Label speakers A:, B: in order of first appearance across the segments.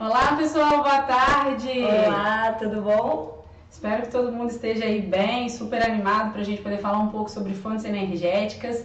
A: Olá pessoal, boa tarde!
B: Olá, tudo bom?
A: Espero que todo mundo esteja aí bem, super animado para a gente poder falar um pouco sobre fontes energéticas.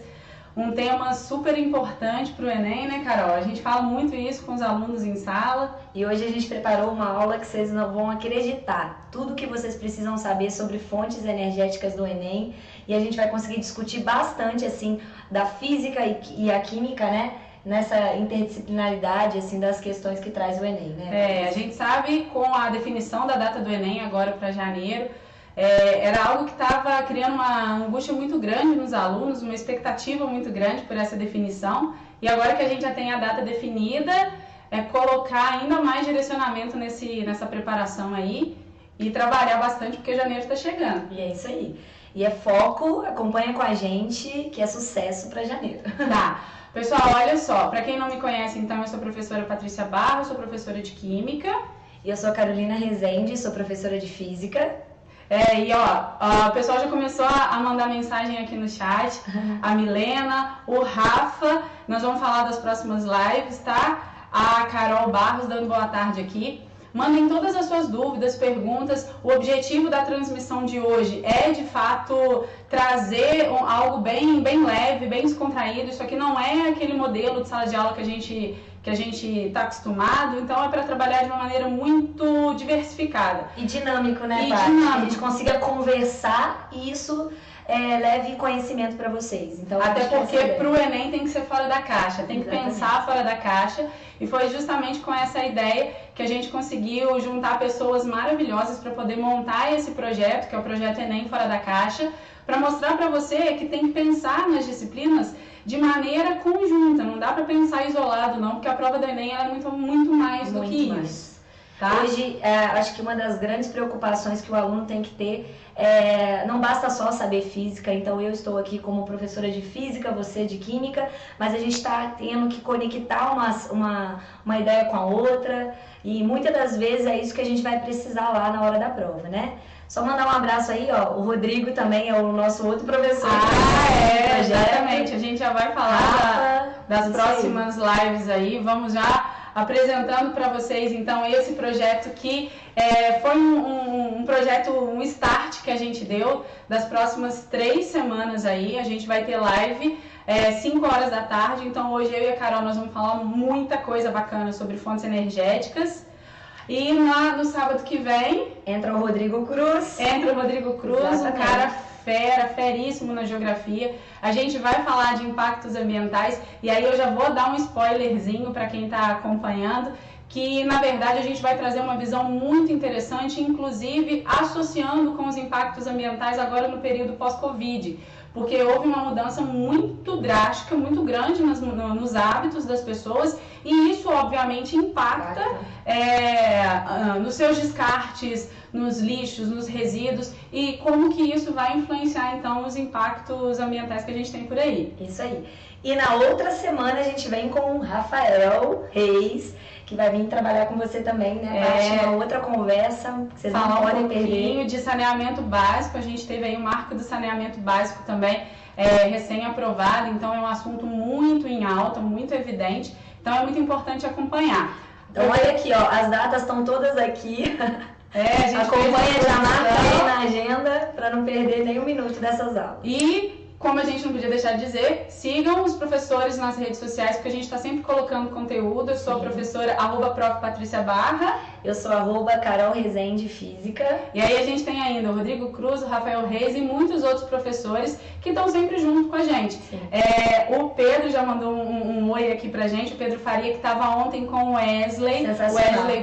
A: Um tema super importante para o Enem, né, Carol? A gente fala muito isso com os alunos em sala.
B: E hoje a gente preparou uma aula que vocês não vão acreditar. Tudo que vocês precisam saber sobre fontes energéticas do Enem. E a gente vai conseguir discutir bastante, assim, da física e a química, né? Nessa interdisciplinaridade, assim, das questões que traz o Enem, né?
A: A gente sabe, com a definição da data do Enem agora para janeiro, era algo que estava criando uma angústia muito grande nos alunos, uma expectativa muito grande por essa definição. E agora que a gente já tem a data definida, colocar ainda mais direcionamento nessa preparação aí e trabalhar bastante, porque janeiro está chegando.
B: E é isso aí. E é foco, acompanha com a gente, que é sucesso para janeiro.
A: Tá. Pessoal, olha só, para quem não me conhece, então, eu sou a professora Patrícia Barros, sou professora de Química.
B: E eu sou a Carolina Rezende, sou professora de Física.
A: O pessoal já começou a mandar mensagem aqui no chat, a Milena, o Rafa, nós vamos falar das próximas lives, tá? A Carol Barros dando boa tarde aqui. Mandem todas as suas dúvidas, perguntas. O objetivo da transmissão de hoje é, de fato, trazer algo bem leve, bem descontraído. Isso aqui não é aquele modelo de sala de aula que a gente está acostumado. Então, é para trabalhar de uma maneira muito diversificada.
B: E dinâmico, né, Paty? Que a gente consiga conversar e isso leve conhecimento para vocês. Então,
A: até porque para o Enem tem que ser fora da caixa, tem que pensar fora da caixa. E foi justamente com essa ideia que a gente conseguiu juntar pessoas maravilhosas para poder montar esse projeto, que é o projeto Enem Fora da Caixa, para mostrar para você que tem que pensar nas disciplinas de maneira conjunta, não dá para pensar isolado não, porque a prova do Enem ela é muito mais do que isso. Tá?
B: Hoje, acho que uma das grandes preocupações que o aluno tem que ter não basta só saber física, então eu estou aqui como professora de física, você de química, mas a gente está tendo que conectar uma ideia com a outra e muitas das vezes é isso que a gente vai precisar lá na hora da prova, né? Só mandar um abraço aí, ó, o Rodrigo também é o nosso outro professor.
A: Exatamente, a gente já vai falar das próximas lives aí, vamos já apresentando para vocês, então, esse projeto que foi um projeto, um start que a gente deu das próximas 3 semanas aí. A gente vai ter live 5 horas da tarde, então hoje eu e a Carol nós vamos falar muita coisa bacana sobre fontes energéticas. E no sábado que vem...
B: Entra o Rodrigo Cruz.
A: Um cara feríssimo na geografia. A gente vai falar de impactos ambientais e aí eu já vou dar um spoilerzinho para quem está acompanhando, que na verdade a gente vai trazer uma visão muito interessante, inclusive associando com os impactos ambientais agora no período pós-Covid, porque houve uma mudança muito drástica, muito grande nos hábitos das pessoas e isso obviamente impacta nos seus descartes, nos lixos, nos resíduos e como que isso vai influenciar então os impactos ambientais que a gente tem por aí.
B: Isso aí. E na outra semana a gente vem com o Rafael Reis, que vai vir trabalhar com você também, né? Uma outra conversa, que vocês não podem perder.
A: Um pouquinho de saneamento básico, a gente teve aí o marco do saneamento básico também recém-aprovado, então é um assunto muito em alta, muito evidente, então é muito importante acompanhar.
B: Então olha aqui, ó, as datas estão todas aqui.
A: A gente
B: acompanha, já marca aí na agenda para não perder nem um minuto dessas aulas.
A: E como a gente não podia deixar de dizer, sigam os professores nas redes sociais, porque a gente está sempre colocando conteúdo. Eu sou a professora @prof.patricia_barra.
B: Eu sou @Carol Rezende Física.
A: E aí a gente tem ainda o Rodrigo Cruz, o Rafael Reis e muitos outros professores que estão sempre junto com a gente. O Pedro já mandou um oi aqui pra gente, o Pedro Faria, que estava ontem com o Wesley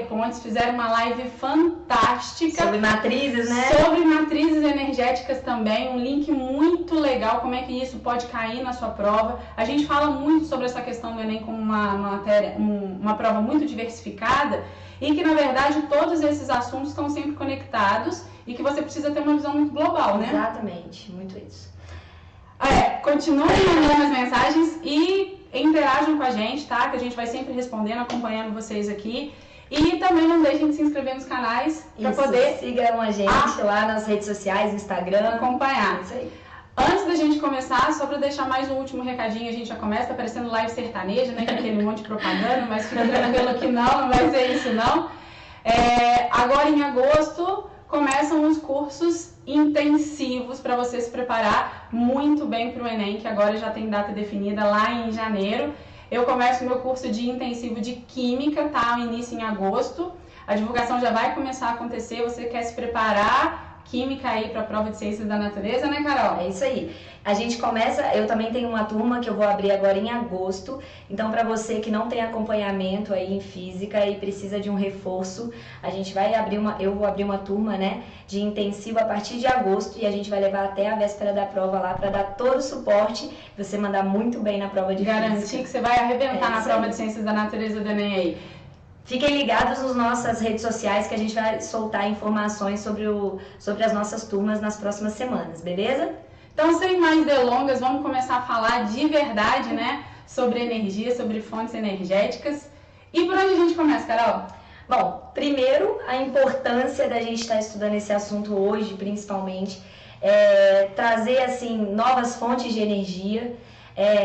A: Pontes, fizeram uma live fantástica.
B: Sobre matrizes, né?
A: Sobre matrizes energéticas também, um link muito legal, como é que isso pode cair na sua prova. A gente fala muito sobre essa questão do Enem como uma prova muito diversificada e que, na verdade, todos esses assuntos estão sempre conectados e que você precisa ter uma visão muito global, né?
B: Exatamente, muito isso.
A: Continuem mandando as mensagens e interajam com a gente, tá? Que a gente vai sempre respondendo, acompanhando vocês aqui. E também não deixem de se inscrever nos canais para poder...
B: Sigam a gente lá nas redes sociais, Instagram.
A: Acompanhar.
B: Isso aí.
A: Antes da gente começar, só para deixar mais um último recadinho, a gente já começa, tá parecendo live sertaneja, né, com aquele monte de propaganda, mas fica tranquilo que não vai ser isso não. Agora em agosto começam os cursos intensivos para você se preparar muito bem para o Enem, que agora já tem data definida lá em janeiro. Eu começo meu curso de intensivo de Química, tá? O início em agosto. A divulgação já vai começar a acontecer, você quer se preparar Química aí para a prova de Ciências da Natureza, né, Carol?
B: É isso aí. A gente começa, eu também tenho uma turma que eu vou abrir agora em agosto, então para você que não tem acompanhamento aí em Física e precisa de um reforço, a gente vai abrir eu vou abrir uma turma, né, de intensivo a partir de agosto e a gente vai levar até a véspera da prova lá para dar todo o suporte, você mandar muito bem na prova de
A: Garantir
B: Física.
A: Que você vai arrebentar na prova de Ciências da Natureza do Enem aí.
B: Fiquem ligados nas nossas redes sociais que a gente vai soltar informações sobre as nossas turmas nas próximas semanas, beleza?
A: Então, sem mais delongas, vamos começar a falar de verdade, né? Sobre energia, sobre fontes energéticas. E por onde a gente começa, Carol?
B: Bom, primeiro, a importância da gente estar estudando esse assunto hoje, principalmente, trazer, assim, novas fontes de energia,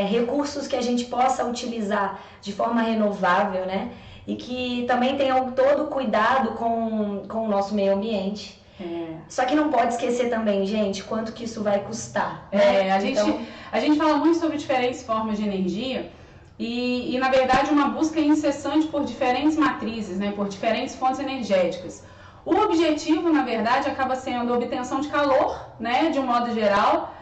B: recursos que a gente possa utilizar de forma renovável, né? E que também tenham todo cuidado com o nosso meio ambiente. Só que não pode esquecer também, gente, quanto que isso vai custar. Né?
A: A gente fala muito sobre diferentes formas de energia e, na verdade, uma busca incessante por diferentes matrizes, né, por diferentes fontes energéticas. O objetivo, na verdade, acaba sendo a obtenção de calor, né, de um modo geral,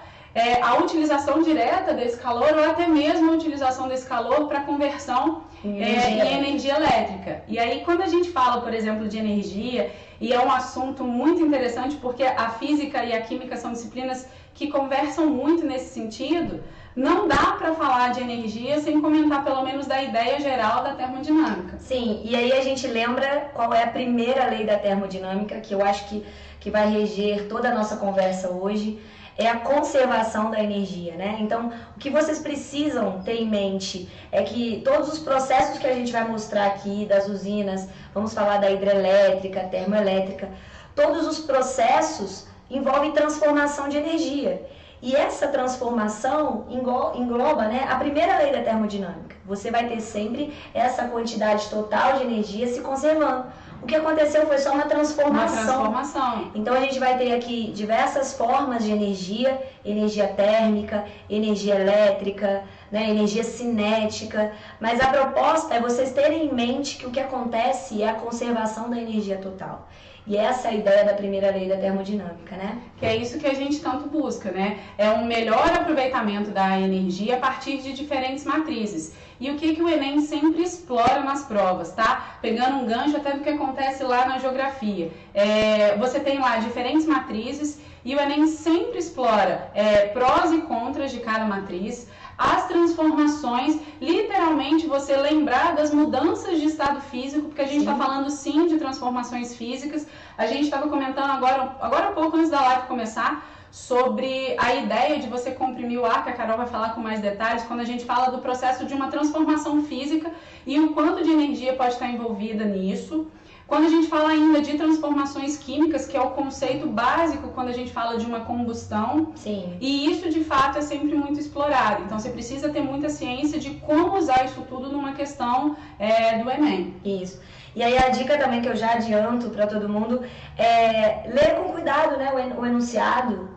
A: a utilização direta desse calor ou até mesmo a utilização desse calor para conversão em energia elétrica. E aí, quando a gente fala, por exemplo, de energia, e é um assunto muito interessante porque a física e a química são disciplinas que conversam muito nesse sentido, não dá para falar de energia sem comentar pelo menos da ideia geral da termodinâmica.
B: Sim, e aí a gente lembra qual é a primeira lei da termodinâmica, que eu acho que vai reger toda a nossa conversa hoje, é a conservação da energia, né? Então, o que vocês precisam ter em mente é que todos os processos que a gente vai mostrar aqui, das usinas, vamos falar da hidrelétrica, termoelétrica, todos os processos envolvem transformação de energia. E essa transformação engloba, né, a primeira lei da termodinâmica. Você vai ter sempre essa quantidade total de energia se conservando. O que aconteceu foi só uma transformação. Então a gente vai ter aqui diversas formas de energia, energia térmica, energia elétrica, né, energia cinética, mas a proposta é vocês terem em mente que o que acontece é a conservação da energia total. E essa é a ideia da primeira lei da termodinâmica, né?
A: Que é isso que a gente tanto busca, né? É um melhor aproveitamento da energia a partir de diferentes matrizes. E o que o Enem sempre explora nas provas, tá? Pegando um gancho até do que acontece lá na geografia. Você tem lá diferentes matrizes e o Enem sempre explora prós e contras de cada matriz, as transformações, literalmente você lembrar das mudanças de estado físico, porque a gente está falando sim de transformações físicas. A gente estava comentando agora há pouco, antes da live começar, sobre a ideia de você comprimir o ar, que a Carol vai falar com mais detalhes, quando a gente fala do processo de uma transformação física e o quanto de energia pode estar envolvida nisso. Quando a gente fala ainda de transformações químicas, que é o conceito básico quando a gente fala de uma combustão, e isso de fato é sempre muito explorado. Então você precisa ter muita ciência de como usar isso tudo numa questão do Enem.
B: Isso. E aí a dica também que eu já adianto para todo mundo é ler com cuidado, né, o enunciado.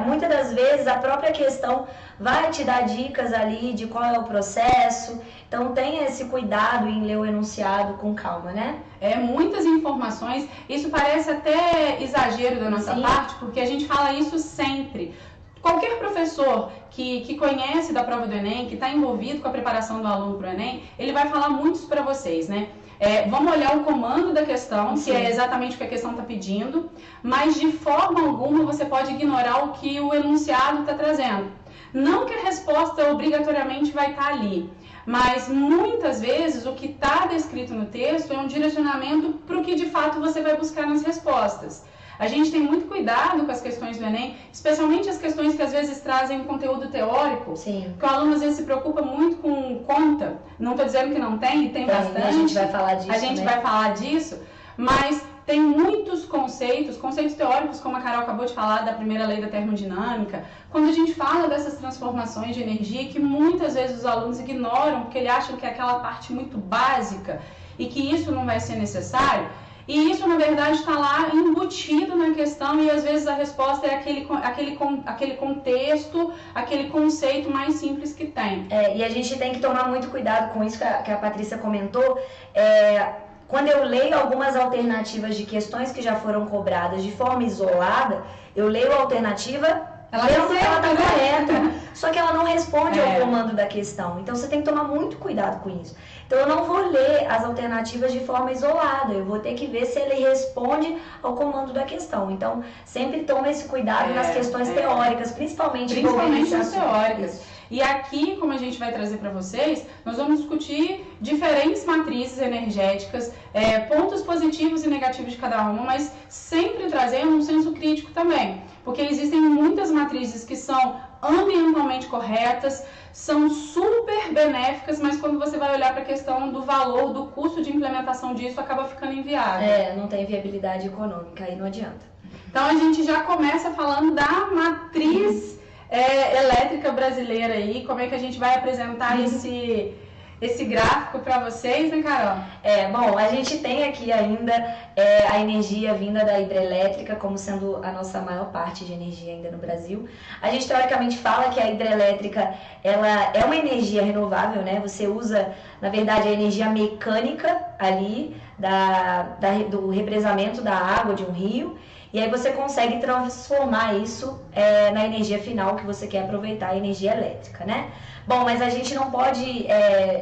B: Muitas das vezes a própria questão vai te dar dicas ali de qual é o processo. Então tenha esse cuidado em ler o enunciado com calma, né?
A: Muitas informações. Isso parece até exagero da nossa parte, porque a gente fala isso sempre. Qualquer professor que conhece da prova do Enem, que está envolvido com a preparação do aluno para o Enem, ele vai falar muito isso para vocês, né? Vamos olhar o comando da questão, que é exatamente o que a questão está pedindo, mas de forma alguma você pode ignorar o que o enunciado está trazendo. Não que a resposta obrigatoriamente vai estar ali, mas muitas vezes o que está descrito no texto é um direcionamento para o que de fato você vai buscar nas respostas. A gente tem muito cuidado com as questões do Enem, especialmente as questões que às vezes trazem um conteúdo teórico, porque o aluno às vezes se preocupa muito com conta. Não estou dizendo que não tem bastante.
B: A gente vai falar disso.
A: Vai falar disso, mas tem muitos conceitos teóricos, como a Carol acabou de falar, da primeira lei da termodinâmica, quando a gente fala dessas transformações de energia que muitas vezes os alunos ignoram, porque eles acham que é aquela parte muito básica e que isso não vai ser necessário. E isso, na verdade, está lá embutido na questão e às vezes a resposta é aquele contexto, aquele conceito mais simples que tem.
B: E a gente tem que tomar muito cuidado com isso que a Patrícia comentou. Quando eu leio algumas alternativas de questões que já foram cobradas de forma isolada, eu leio a alternativa... Ela está correta, só que ela não responde ao comando da questão. Então você tem que tomar muito cuidado com isso. Então eu não vou ler as alternativas de forma isolada, eu vou ter que ver se ele responde ao comando da questão. Então sempre tome esse cuidado nas questões teóricas, principalmente
A: nas teóricas. E aqui, como a gente vai trazer para vocês, nós vamos discutir diferentes matrizes energéticas, pontos positivos e negativos de cada uma, mas sempre trazendo um senso crítico também. Porque existem muitas matrizes que são ambientalmente corretas, são super benéficas, mas quando você vai olhar para a questão do valor, do custo de implementação disso, acaba ficando inviável.
B: Não tem viabilidade econômica, aí não adianta.
A: Então a gente já começa falando da matriz elétrica brasileira aí, como é que a gente vai apresentar esse gráfico para vocês, né, Carol?
B: Bom, a gente tem aqui ainda a energia vinda da hidrelétrica como sendo a nossa maior parte de energia ainda no Brasil. A gente teoricamente fala que a hidrelétrica ela é uma energia renovável, né? Você usa, na verdade, a energia mecânica ali do represamento da água de um rio. E aí você consegue transformar isso na energia final que você quer aproveitar, a energia elétrica, né? Bom, mas a gente não pode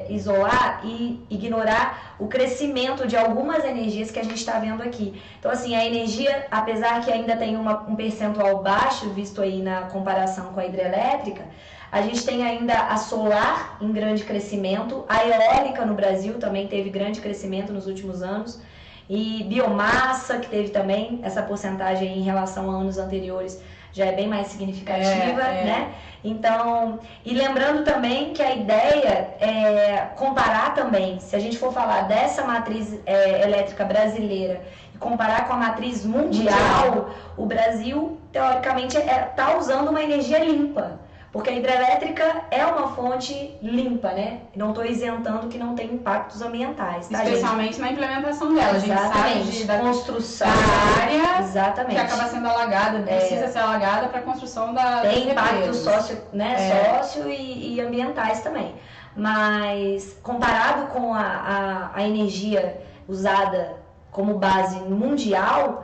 B: isolar e ignorar o crescimento de algumas energias que a gente está vendo aqui. Então, assim, a energia, apesar que ainda tem um percentual baixo, visto aí na comparação com a hidrelétrica, a gente tem ainda a solar em grande crescimento, a eólica no Brasil também teve grande crescimento nos últimos anos, e biomassa, que teve também essa porcentagem em relação a anos anteriores, já é bem mais significativa, né? Então, e lembrando também que a ideia é comparar também, se a gente for falar dessa matriz elétrica brasileira e comparar com a matriz mundial, o Brasil, teoricamente, está usando uma energia limpa. Porque a hidrelétrica é uma fonte limpa, né? Não estou isentando que não tem impactos ambientais, tá,
A: especialmente
B: gente?
A: Na implementação dela.
B: Exatamente.
A: A gente sabe
B: da construção
A: da área
B: exatamente.
A: Que acaba sendo alagada, precisa ser alagada para a construção da
B: tem impactos sócio e ambientais também. Mas comparado com a energia usada como base mundial,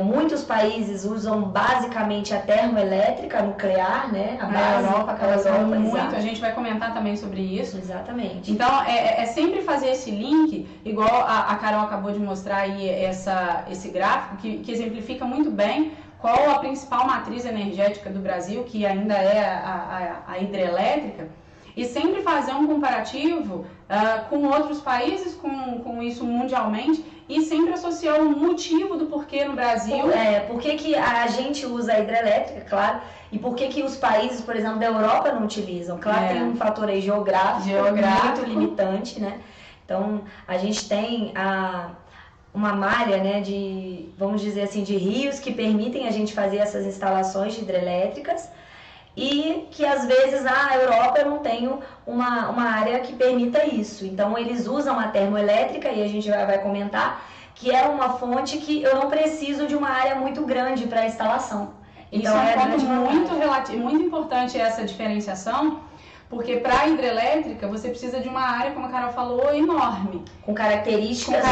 B: muitos países usam basicamente a termoelétrica nuclear, né? A
A: Europa acaba usando muito,
B: exato.
A: A gente vai comentar também sobre isso.
B: Exatamente.
A: Então, é sempre fazer esse link, igual a Carol acabou de mostrar aí esse gráfico, que exemplifica muito bem qual a principal matriz energética do Brasil, que ainda é a hidrelétrica, e sempre fazer um comparativo com outros países, com isso mundialmente, e sempre associar o motivo do porquê no Brasil.
B: Por que a gente usa a hidrelétrica, claro, e por que os países, por exemplo, da Europa não utilizam. Claro, tem um fator aí geográfico muito limitante, né? Então, a gente tem uma malha, né, de, vamos dizer assim, de rios que permitem a gente fazer essas instalações hidrelétricas, e que às vezes na Europa eu não tenho uma área que permita isso. Então eles usam a termoelétrica, e a gente vai comentar, que é uma fonte que eu não preciso de uma área muito grande para a instalação.
A: Então isso é um ponto muito importante, essa diferenciação, porque para a hidrelétrica você precisa de uma área, como a Carol falou, enorme.
B: Com características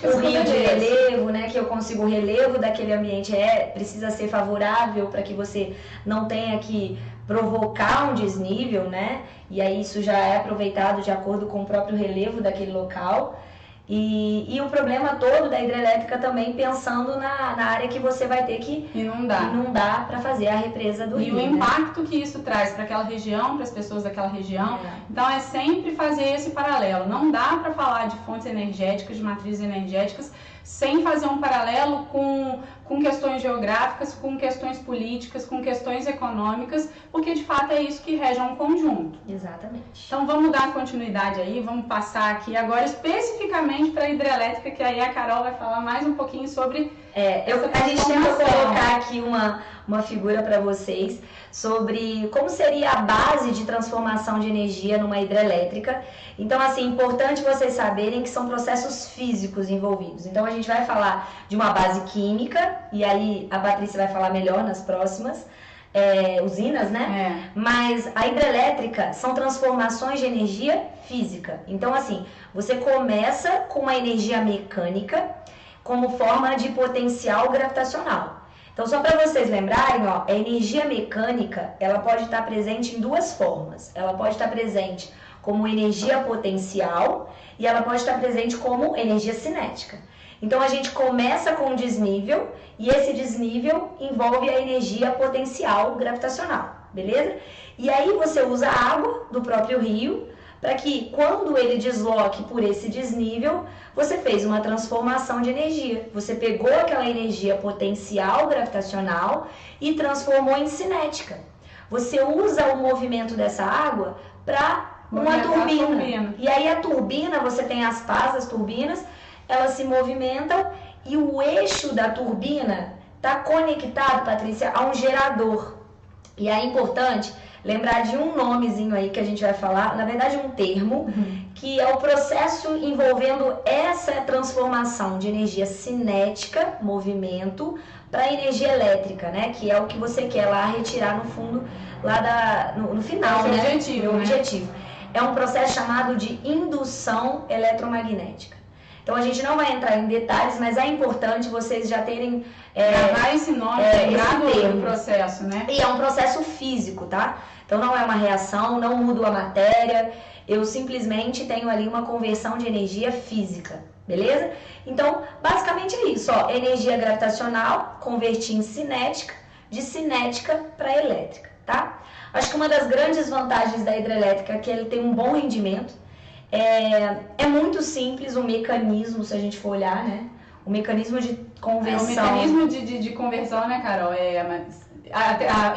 A: o
B: rio de relevo, né, que eu consigo o relevo daquele ambiente precisa ser favorável para que você não tenha que provocar um desnível, né? E aí isso já é aproveitado de acordo com o próprio relevo daquele local. E o problema todo da hidrelétrica também pensando na área que você vai ter que inundar para fazer a represa do rio.
A: E o impacto que isso traz para aquela região, para as pessoas daquela região. Então é sempre fazer esse paralelo. Não dá para falar de fontes energéticas, de matrizes energéticas, sem fazer um paralelo com questões geográficas, com questões políticas, com questões econômicas, porque de fato é isso que rege um conjunto.
B: Exatamente.
A: Então vamos dar continuidade aí, vamos passar aqui agora especificamente para a hidrelétrica, que aí a Carol vai falar mais um pouquinho sobre
B: a gente tenta colocar aqui uma figura para vocês sobre como seria a base de transformação de energia numa hidrelétrica. Então, assim, importante vocês saberem que são processos físicos envolvidos. Então, a gente vai falar de uma base química, e aí a Patrícia vai falar melhor nas próximas usinas, né? Mas a hidrelétrica são transformações de energia física. Então, assim, você começa com uma energia mecânica como forma de potencial gravitacional. Então, só para vocês lembrarem, ó, a energia mecânica, ela pode estar presente em duas formas. Ela pode estar presente como energia potencial e ela pode estar presente como energia cinética. Então, a gente começa com um desnível e esse desnível envolve a energia potencial gravitacional, beleza? E aí você usa a água do próprio rio para que, quando ele desloque por esse desnível, você fez uma transformação de energia. Você pegou aquela energia potencial gravitacional e transformou em cinética. Você usa o movimento dessa água para uma turbina. E aí a turbina, você tem as pás das turbinas, elas se movimentam e o eixo da turbina está conectado, Patrícia, a um gerador. E é importante lembrar de um nomezinho aí que a gente vai falar, na verdade um termo, que é o processo envolvendo essa transformação de energia cinética, movimento, para energia elétrica, né? Que é o que você quer lá retirar no fundo, lá no final, né? Objetivo. É um processo chamado de indução eletromagnética. Então a gente não vai entrar em detalhes, mas é importante vocês já terem
A: gravar esse nome, esse do processo, né?
B: E é um processo físico, tá? Então não é uma reação, não mudo a matéria, eu simplesmente tenho ali uma conversão de energia física, beleza? Então, basicamente é isso, ó, energia gravitacional, converti em cinética, de cinética para elétrica, tá? Acho que uma das grandes vantagens da hidrelétrica é que ele tem um bom rendimento, é muito simples o mecanismo, se a gente for olhar, né? O mecanismo de conversão.
A: O mecanismo de conversão, né, Carol?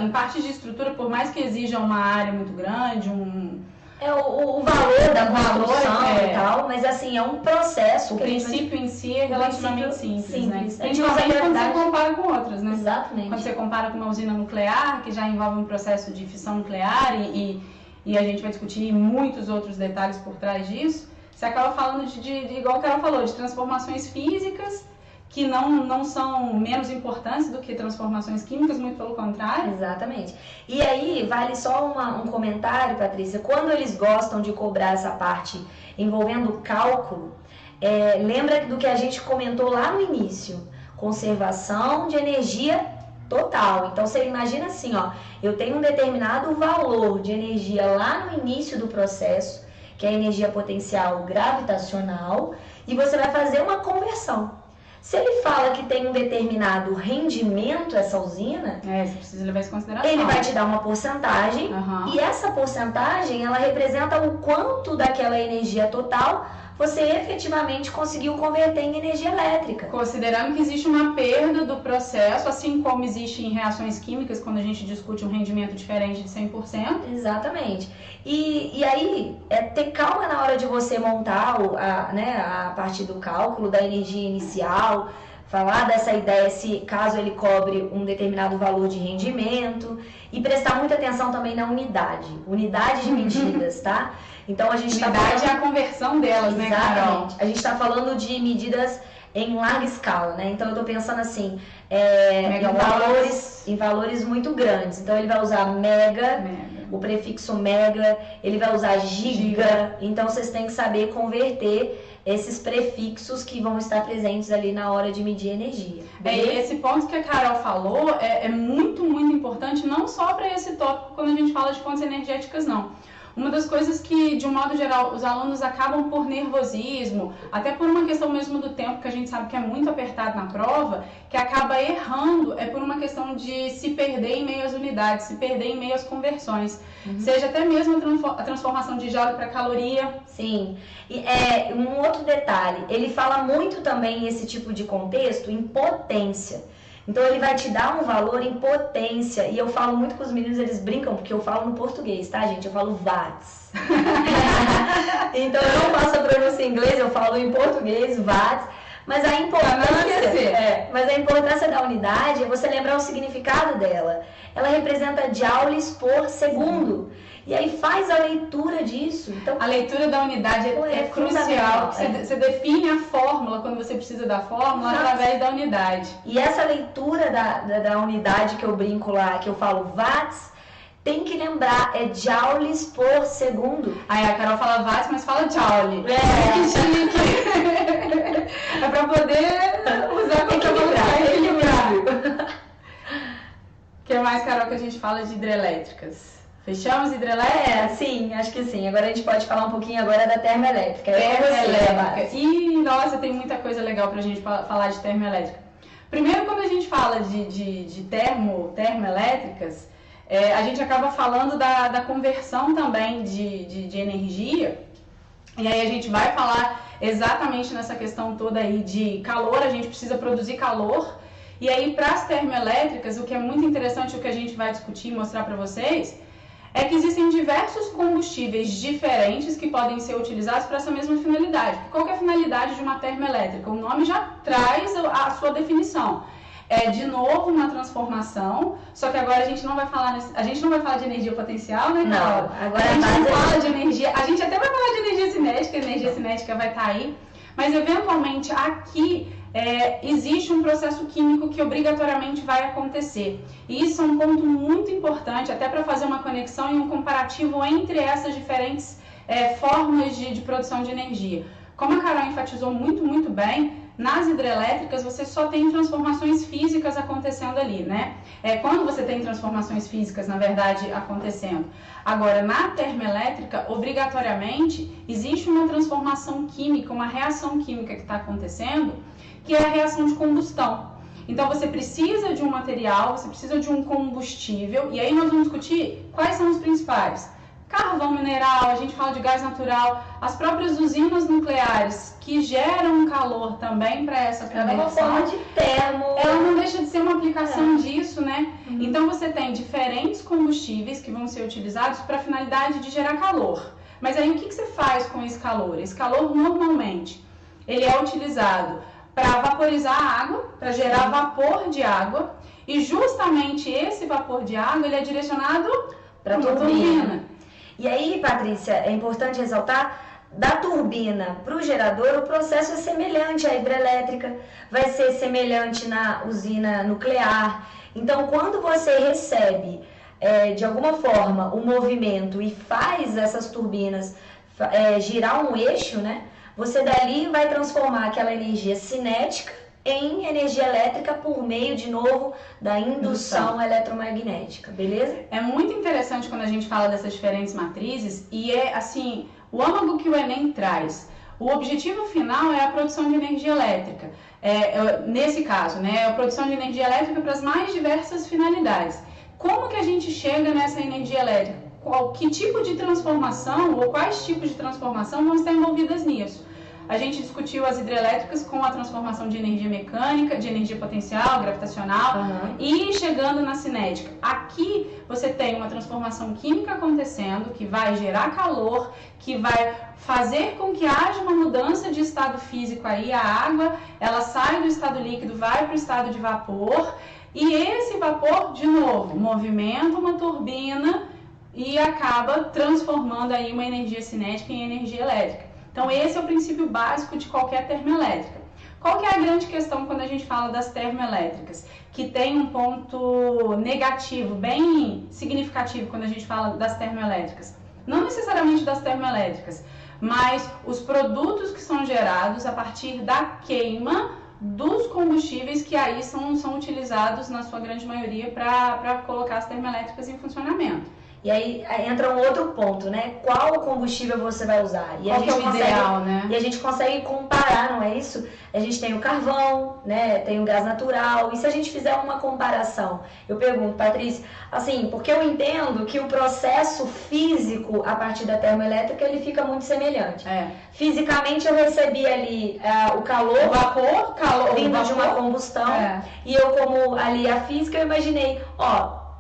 A: Em parte de estrutura, por mais que exija uma área muito grande,
B: o valor da construção e tal, mas assim, é um processo.
A: O princípio em si é relativamente simples, né?
B: Principalmente
A: quando você compara com outras, né?
B: Exatamente.
A: Quando você compara com uma usina nuclear, que já envolve um processo de fissão nuclear e a gente vai discutir muitos outros detalhes por trás disso, você acaba falando igual o Carol falou, de transformações físicas que não são menos importantes do que transformações químicas, muito pelo contrário.
B: Exatamente. E aí, vale só um comentário, Patrícia, quando eles gostam de cobrar essa parte envolvendo cálculo, lembra do que a gente comentou lá no início, conservação de energia total. Então, você imagina assim, ó, eu tenho um determinado valor de energia lá no início do processo, que é a energia potencial gravitacional, e você vai fazer uma conversão. Se ele fala que tem um determinado rendimento essa usina,
A: você precisa levar isso em consideração.
B: Ele vai te dar uma porcentagem, e essa porcentagem, ela representa o quanto daquela energia total você efetivamente conseguiu converter em energia elétrica.
A: Considerando que existe uma perda do processo, assim como existe em reações químicas, quando a gente discute um rendimento diferente de 100%.
B: Exatamente. E aí, ter calma na hora de você montar a parte do cálculo da energia inicial, falar dessa ideia, se caso ele cobre um determinado valor de rendimento, e prestar muita atenção também na unidade de medidas, tá? Então a gente está
A: falando... é a conversão delas, né, Carol?
B: Exatamente. A gente está falando de medidas em larga escala, né? Então eu estou pensando assim, em valores muito grandes. Então ele vai usar mega, o prefixo mega, ele vai usar giga. Então vocês têm que saber converter esses prefixos que vão estar presentes ali na hora de medir energia.
A: Esse ponto que a Carol falou é muito, muito importante, não só para esse tópico quando a gente fala de fontes energéticas, não. uma das coisas que, de um modo geral, os alunos acabam por nervosismo, até por uma questão mesmo do tempo, que a gente sabe que é muito apertado na prova, que acaba errando, é por uma questão de se perder em meio às unidades, se perder em meio às conversões. Seja até mesmo a transformação de joule para caloria.
B: Sim. E um outro detalhe, ele fala muito também esse tipo de contexto em potência. Então ele vai te dar um valor em potência. E eu falo muito com os meninos, eles brincam, porque eu falo no português, tá, gente? Eu falo watts. Então eu não faço a pronúncia em inglês, eu falo em português, watts. Mas a importância da unidade é você lembrar o significado dela. Ela representa joules por segundo. E aí faz a leitura disso. Então,
A: a leitura da unidade é crucial. Você define a fórmula, quando você precisa da fórmula, através da unidade.
B: E essa leitura da unidade que eu brinco lá, que eu falo watts, tem que lembrar, é joules por segundo.
A: Aí a Carol fala watts, mas fala joule. Que chique. É pra poder usar com equilibrar. O que mais, Carol, que a gente fala de hidrelétricas? Fechamos hidrelétrica?
B: Sim, acho que sim. Agora a gente pode falar um pouquinho agora da termoelétrica.
A: Termoelétrica. E, nossa, tem muita coisa legal pra gente falar de termoelétrica. Primeiro, quando a gente fala de termoelétricas, a gente acaba falando da conversão também de energia. E aí a gente vai falar exatamente nessa questão toda aí de calor, a gente precisa produzir calor. E aí, para as termoelétricas, o que é muito interessante, o que a gente vai discutir e mostrar para vocês, é que existem diversos combustíveis diferentes que podem ser utilizados para essa mesma finalidade. Qual que é a finalidade de uma termoelétrica? O nome já traz a sua definição. É, de novo, uma transformação, só que agora a gente não vai falar de energia potencial, né, Carol?
B: Não, agora
A: a gente não fala de energia, a gente até vai falar de energia cinética vai estar aí, mas eventualmente aqui existe um processo químico que obrigatoriamente vai acontecer. E isso é um ponto muito importante, até para fazer uma conexão e um comparativo entre essas diferentes formas de produção de energia. Como a Carol enfatizou muito bem, nas hidrelétricas você só tem transformações físicas acontecendo ali, né? Quando você tem transformações físicas, na verdade, acontecendo. Agora, na termoelétrica, obrigatoriamente, existe uma transformação química, uma reação química que está acontecendo, que é a reação de combustão. Então, você precisa de um material, você precisa de um combustível, e aí nós vamos discutir quais são os principais. Carvão mineral, a gente fala de gás natural, as próprias usinas nucleares que geram calor também para essa conversão.
B: É uma forma de termo.
A: Ela não deixa de ser uma aplicação disso, né? Então você tem diferentes combustíveis que vão ser utilizados para a finalidade de gerar calor. Mas aí o que você faz com esse calor? Esse calor normalmente ele é utilizado para vaporizar a água, para gerar vapor de água, e justamente esse vapor de água ele é direcionado para a turbina.
B: E aí, Patrícia, é importante ressaltar, da turbina para o gerador, o processo é semelhante à hidrelétrica, vai ser semelhante na usina nuclear. Então, quando você recebe, de alguma forma, o movimento e faz essas turbinas girar um eixo, né? Você dali vai transformar aquela energia cinética em energia elétrica por meio, de novo, da indução eletromagnética, beleza?
A: É muito interessante quando a gente fala dessas diferentes matrizes e assim, o âmago que o Enem traz. O objetivo final é a produção de energia elétrica. Nesse caso, né, a produção de energia elétrica para as mais diversas finalidades. Como que a gente chega nessa energia elétrica? Que tipo de transformação ou quais tipos de transformação vão estar envolvidas nisso? A gente discutiu as hidrelétricas com a transformação de energia mecânica, de energia potencial, gravitacional e chegando na cinética. Aqui você tem uma transformação química acontecendo que vai gerar calor, que vai fazer com que haja uma mudança de estado físico aí. A água, ela sai do estado líquido, vai para o estado de vapor e esse vapor, de novo, movimenta uma turbina e acaba transformando aí uma energia cinética em energia elétrica. Então, esse é o princípio básico de qualquer termoelétrica. Qual que é a grande questão quando a gente fala das termoelétricas? Que tem um ponto negativo, bem significativo quando a gente fala das termoelétricas. Não necessariamente das termoelétricas, mas os produtos que são gerados a partir da queima dos combustíveis que aí são utilizados, na sua grande maioria, para colocar as termoelétricas em funcionamento.
B: E aí entra um outro ponto, né? Qual combustível você vai usar? E
A: qual que é o ideal, né?
B: E a gente consegue comparar, não é isso? A gente tem o carvão, né? Tem o gás natural. E se a gente fizer uma comparação, eu pergunto, Patrícia, assim, porque eu entendo que o processo físico a partir da termoelétrica ele fica muito semelhante. Fisicamente eu recebi ali o calor,
A: o calor
B: vindo de uma combustão. E eu, como ali a física, eu imaginei,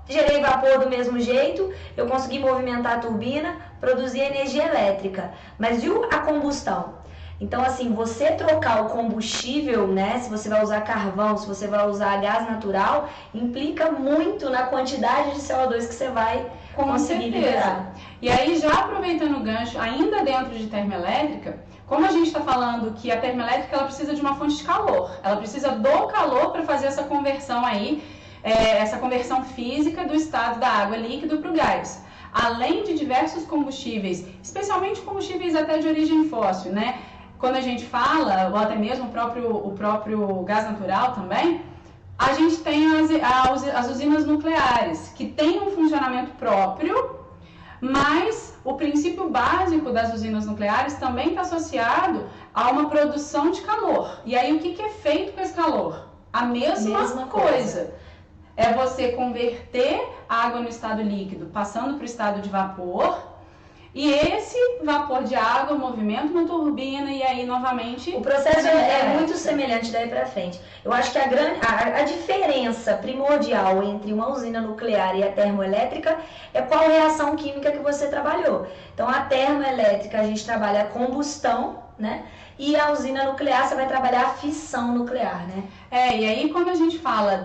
B: gerei vapor do mesmo jeito, eu consegui movimentar a turbina, produzir energia elétrica. Mas e a combustão? Então, assim, você trocar o combustível, né? Se você vai usar carvão, se você vai usar gás natural, implica muito na quantidade de CO2 que você vai conseguir liberar.
A: E aí, já aproveitando o gancho, ainda dentro de termoelétrica, como a gente está falando que a termoelétrica ela precisa de uma fonte de calor, ela precisa do calor para fazer essa conversão aí, essa conversão física do estado da água líquido para o gás. Além de diversos combustíveis, especialmente combustíveis até de origem fóssil, né? Quando a gente fala, ou até mesmo o próprio gás natural também, a gente tem as usinas nucleares, que têm um funcionamento próprio, mas o princípio básico das usinas nucleares também está associado a uma produção de calor. E aí, o que é feito com esse calor? A mesma coisa. É você converter a água no estado líquido, passando para o estado de vapor, e esse vapor de água movimenta uma turbina e aí novamente...
B: O processo é muito semelhante daí para frente. Eu acho que a diferença primordial entre uma usina nuclear e a termoelétrica é qual reação química que você trabalhou. Então a termoelétrica a gente trabalha a combustão, né? E a usina nuclear você vai trabalhar a fissão nuclear, né?
A: E aí quando a gente fala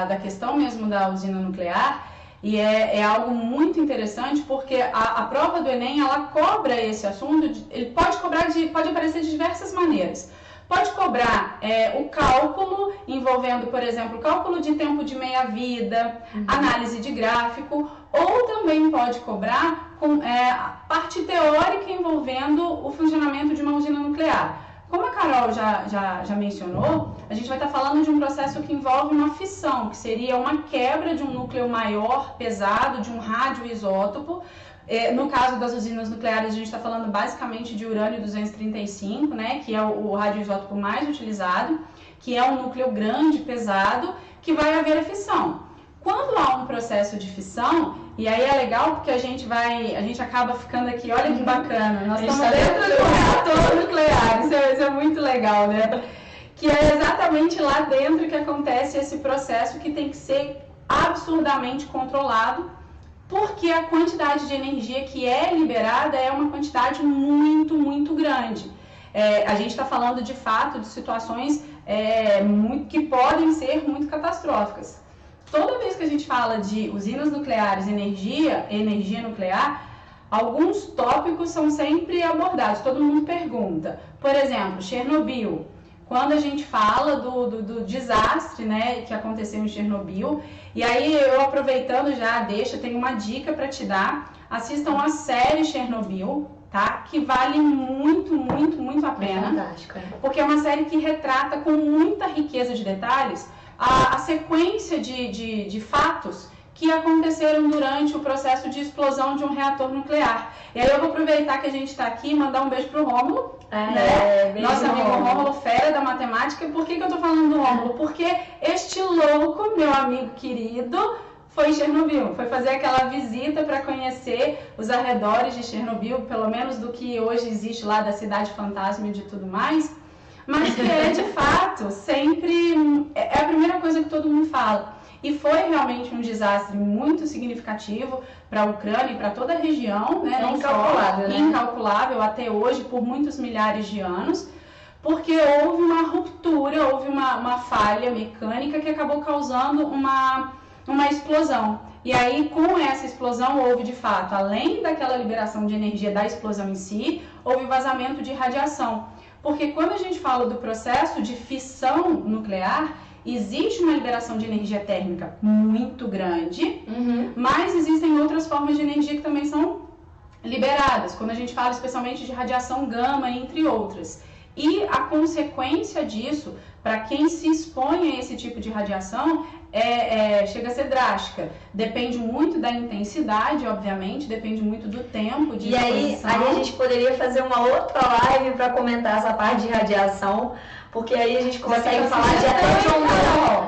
A: da questão mesmo da usina nuclear, e é algo muito interessante porque a prova do Enem, ela cobra esse assunto, ele pode aparecer de diversas maneiras. Pode cobrar o cálculo envolvendo, por exemplo, cálculo de tempo de meia-vida, análise de gráfico, ou também pode cobrar a parte teórica envolvendo o funcionamento de uma usina nuclear. Como a Carol já mencionou, a gente vai estar falando de um processo que envolve uma fissão, que seria uma quebra de um núcleo maior, pesado, de um radioisótopo. No caso das usinas nucleares, a gente está falando basicamente de urânio-235, né, que é o radioisótopo mais utilizado, que é um núcleo grande, pesado, que vai haver a fissão. Quando há um processo de fissão, e aí é legal porque a gente acaba ficando aqui, olha que bacana, nós estamos dentro do reator nuclear, isso é muito legal, né? Que é exatamente lá dentro que acontece esse processo que tem que ser absurdamente controlado, porque a quantidade de energia que é liberada é uma quantidade muito, muito grande. A gente está falando de fato de situações que podem ser muito catastróficas. Toda vez que a gente fala de usinas nucleares, energia nuclear, alguns tópicos são sempre abordados, todo mundo pergunta. Por exemplo, Chernobyl. Quando a gente fala do desastre, né, que aconteceu em Chernobyl, e aí eu aproveitando já, tenho uma dica para te dar, assistam a série Chernobyl, tá? Que vale muito, muito, muito a pena.
B: Fantástico,
A: porque é uma série que retrata com muita riqueza de detalhes a sequência de fatos que aconteceram durante o processo de explosão de um reator nuclear. E aí eu vou aproveitar que a gente está aqui e mandar um beijo pro Rômulo, nosso amigo Rômulo, fera da matemática. Por que eu estou falando do Rômulo? Porque este louco, meu amigo querido, foi em Chernobyl, foi fazer aquela visita para conhecer os arredores de Chernobyl, pelo menos do que hoje existe lá da cidade fantasma e de tudo mais. Mas que de fato, sempre é a primeira coisa que todo mundo fala. E foi realmente um desastre muito significativo para a Ucrânia e para toda a região, né?
B: Incalculável, né?
A: Incalculável até hoje, por muitos milhares de anos, porque houve uma ruptura, houve uma falha mecânica que acabou causando uma explosão. E aí, com essa explosão, houve de fato, além daquela liberação de energia da explosão em si, houve vazamento de radiação. Porque quando a gente fala do processo de fissão nuclear, existe uma liberação de energia térmica muito grande, mas existem outras formas de energia que também são liberadas, quando a gente fala especialmente de radiação gama, entre outras. E a consequência disso, para quem se expõe a esse tipo de radiação, chega a ser drástica. Depende muito da intensidade, obviamente, depende muito do tempo de exposição.
B: E aí a gente poderia fazer uma outra live para comentar essa parte de radiação, porque aí a gente consegue falar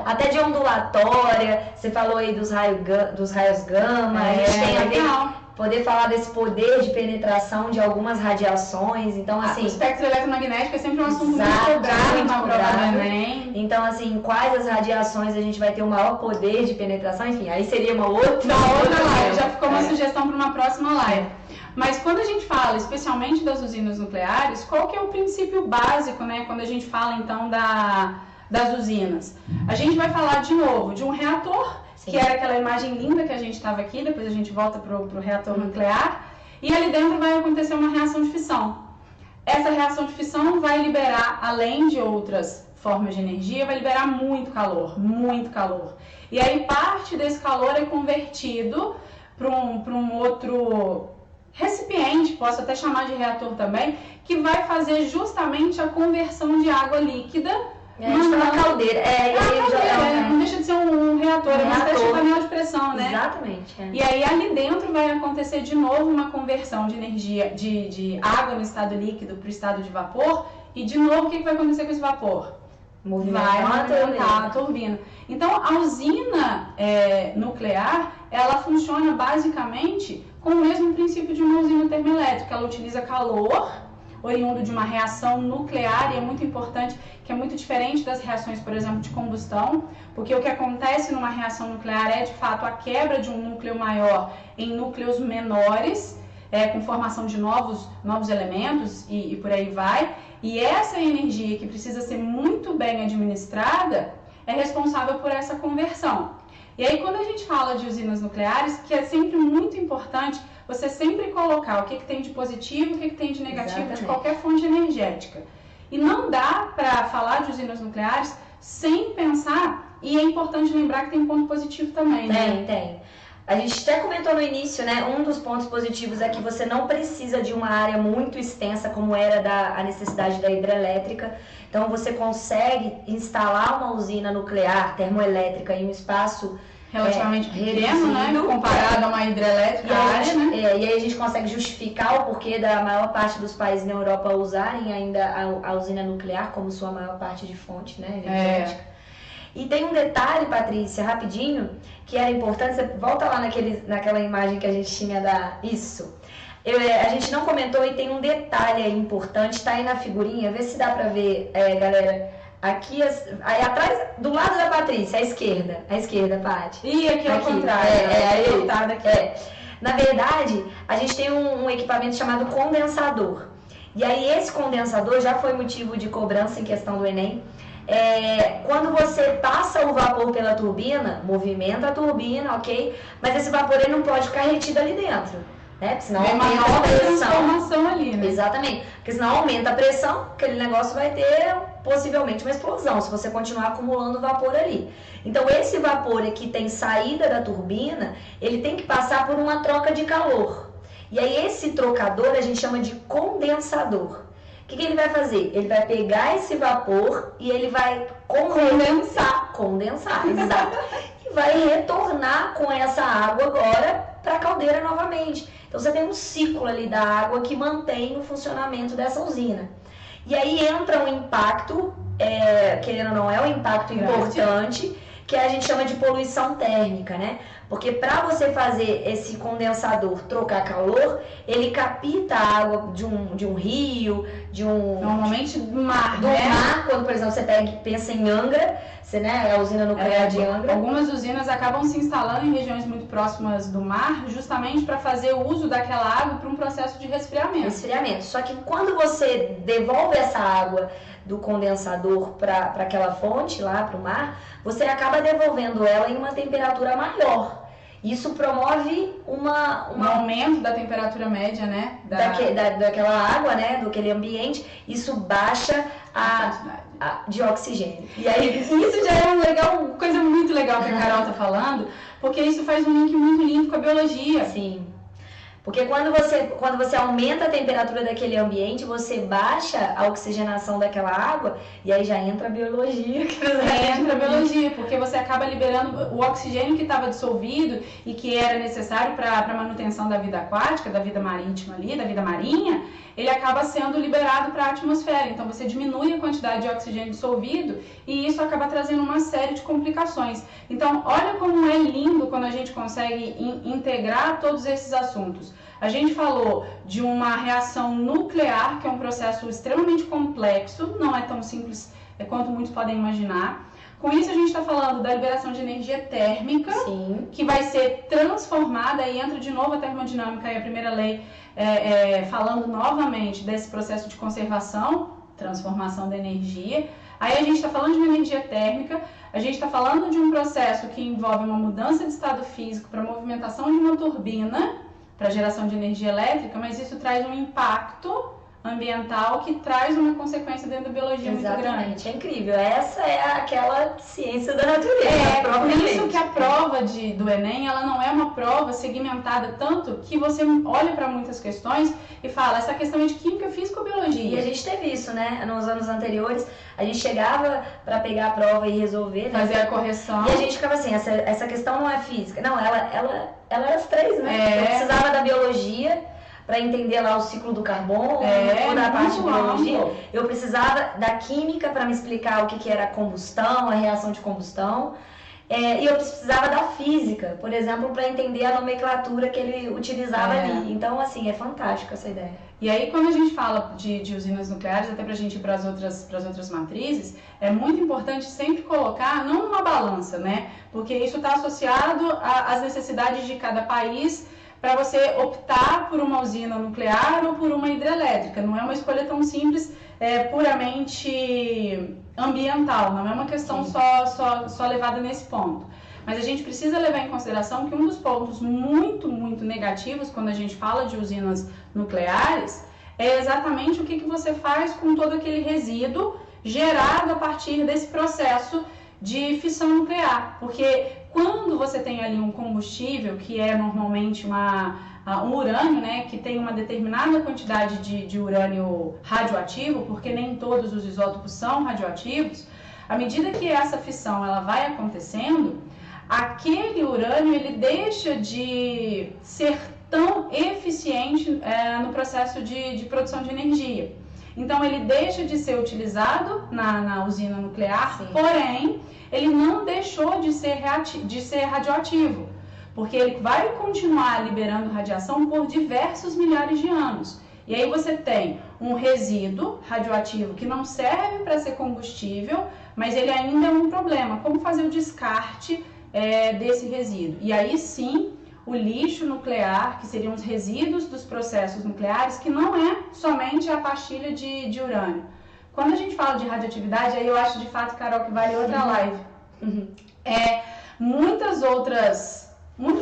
B: até de ondulatória. Você falou aí dos raios gama, a gente tem a ver poder falar desse poder de penetração de algumas radiações. Então, assim,
A: o espectro eletromagnético é sempre um assunto muito cobrado na prova do Enem.
B: Então, assim, quais as radiações a gente vai ter o maior poder de penetração? Enfim, aí seria uma outra
A: live. Já ficou uma sugestão para uma próxima live. Mas quando a gente fala, especialmente das usinas nucleares, qual que é o princípio básico, né? Quando a gente fala, então, das usinas? A gente vai falar, de novo, de um reator, que era aquela imagem linda que a gente estava aqui, depois a gente volta para o reator nuclear, e ali dentro vai acontecer uma reação de fissão. Essa reação de fissão vai liberar, além de outras formas de energia, vai liberar muito calor, muito calor. E aí parte desse calor é convertido para um outro recipiente, posso até chamar de reator também, que vai fazer justamente a conversão de água líquida.
B: Uma caldeira.
A: Não deixa de ser um reator, é uma espécie de panela de pressão, né?
B: Exatamente.
A: E aí ali dentro vai acontecer de novo uma conversão de energia de água no estado líquido para o estado de vapor. E de novo, o que vai acontecer com esse vapor? Vai movimentar a turbina. Então a usina nuclear, ela funciona basicamente com o mesmo princípio de uma usina termoelétrica. Ela utiliza calor oriundo de uma reação nuclear, e é muito importante, que é muito diferente das reações, por exemplo, de combustão, porque o que acontece numa reação nuclear é, de fato, a quebra de um núcleo maior em núcleos menores, com formação de novos elementos e por aí vai, e essa energia, que precisa ser muito bem administrada, é responsável por essa conversão. E aí, quando a gente fala de usinas nucleares, que é sempre muito importante você sempre colocar o que tem de positivo, o que tem de negativo de qualquer fonte energética. E não dá para falar de usinas nucleares sem pensar, e é importante lembrar que tem um ponto positivo também, né?
B: Tem. A gente até comentou no início, né? Um dos pontos positivos é que você não precisa de uma área muito extensa, como era a necessidade da hidrelétrica. Então, você consegue instalar uma usina nuclear, termoelétrica, em um espaço
A: relativamente pequeno, né? Comparado a uma hidrelétrica,
B: e aí a gente consegue justificar o porquê da maior parte dos países na Europa usarem ainda a usina nuclear como sua maior parte de fonte, né? Energética. E tem um detalhe, Patrícia, rapidinho, que era importante. Você volta lá naquela imagem que a gente tinha Isso. A gente não comentou, e tem um detalhe aí importante, tá aí na figurinha, vê se dá pra ver, galera. Aqui, aí atrás, do lado da Patrícia, à esquerda, Paty.
A: E aqui ao contrário,
B: Na verdade, a gente tem um equipamento chamado condensador. E aí esse condensador já foi motivo de cobrança em questão do Enem. Quando você passa o vapor pela turbina, movimenta a turbina, ok? Mas esse vapor ele não pode ficar retido ali dentro, né? Porque senão aumenta a pressão
A: ali, né?
B: Exatamente. Porque senão aumenta a pressão, aquele negócio vai ter possivelmente uma explosão, se você continuar acumulando vapor ali. Então esse vapor que tem saída da turbina, ele tem que passar por uma troca de calor. E aí esse trocador a gente chama de condensador. O que ele vai fazer? Ele vai pegar esse vapor e ele vai condensar, exato. E vai retornar com essa água agora para a caldeira novamente. Então você tem um ciclo ali da água que mantém o funcionamento dessa usina. E aí entra um impacto, querendo ou não, é um impacto importante, que a gente chama de poluição térmica, né? Porque para você fazer esse condensador trocar calor, ele capta a água de um rio,
A: normalmente do mar,
B: mar, quando, por exemplo, você pensa em Angra, a usina nuclear de Angra.
A: Algumas usinas acabam se instalando em regiões muito próximas do mar, justamente para fazer o uso daquela água para um processo de resfriamento.
B: Só que quando você devolve essa água do condensador para aquela fonte lá, para o mar, você acaba devolvendo ela em uma temperatura maior. Isso promove um
A: aumento da temperatura média, né?
B: Daquela água, né? Daquele ambiente. Isso baixa de oxigênio.
A: E aí, isso já é uma coisa muito legal que a Carol tá falando, porque isso faz um link muito lindo com a biologia.
B: Sim. Porque quando você aumenta a temperatura daquele ambiente, você baixa a oxigenação daquela água e aí já entra a biologia.
A: Entra a biologia, porque você acaba liberando o oxigênio que estava dissolvido e que era necessário para a manutenção da vida aquática, da vida marítima ali, da vida marinha, ele acaba sendo liberado para a atmosfera. Então você diminui a quantidade de oxigênio dissolvido e isso acaba trazendo uma série de complicações. Então olha como é lindo quando a gente consegue integrar todos esses assuntos. A gente falou de uma reação nuclear, que é um processo extremamente complexo, não é tão simples quanto muitos podem imaginar. Com isso a gente está falando da liberação de energia térmica, sim, que vai ser transformada, e entra de novo a termodinâmica e a primeira lei falando novamente desse processo de conservação, transformação da energia. Aí a gente está falando de uma energia térmica, a gente está falando de um processo que envolve uma mudança de estado físico para a movimentação de uma turbina, para geração de energia elétrica, mas isso traz um impacto ambiental que traz uma consequência dentro da biologia muito grande.
B: Exatamente, é incrível. Essa é aquela ciência da natureza.
A: Por isso que a prova do Enem, ela não é uma prova segmentada tanto que você olha para muitas questões e fala, essa questão é de química, física ou biologia.
B: E a gente teve isso, né? Nos anos anteriores, a gente chegava para pegar a prova e resolver, né?
A: Fazer a correção.
B: E a gente ficava assim, essa questão não é física. Não, ela era as três, né? Eu precisava da biologia para entender lá o ciclo do carbono, toda a parte de biologia. Eu precisava da química para me explicar o que era a combustão, a reação de combustão. E eu precisava da física, por exemplo, para entender a nomenclatura que ele utilizava ali. Então, assim, é fantástico essa ideia.
A: E aí, quando a gente fala de usinas nucleares, até para a gente ir para as outras matrizes, é muito importante sempre colocar, não numa balança, né? Porque isso está associado às necessidades de cada país, para você optar por uma usina nuclear ou por uma hidrelétrica. Não é uma escolha tão simples, puramente ambiental, não é uma questão só levada nesse ponto. Mas a gente precisa levar em consideração que um dos pontos muito, muito negativos quando a gente fala de usinas nucleares é exatamente o que você faz com todo aquele resíduo gerado a partir desse processo de fissão nuclear. Porque quando você tem ali um combustível, que é normalmente um urânio, né, que tem uma determinada quantidade de urânio radioativo, porque nem todos os isótopos são radioativos, à medida que essa fissão ela vai acontecendo, aquele urânio ele deixa de ser tão eficiente no processo de produção de energia. Então ele deixa de ser utilizado na usina nuclear, sim, porém ele não deixou de ser radioativo, porque ele vai continuar liberando radiação por diversos milhares de anos. E aí você tem um resíduo radioativo que não serve para ser combustível, mas ele ainda é um problema. Como fazer o descarte desse resíduo? E aí sim, o lixo nuclear, que seriam os resíduos dos processos nucleares, que não é somente a pastilha de urânio. Quando a gente fala de radioatividade, aí eu acho de fato, Carol, que vale outra live. Muitos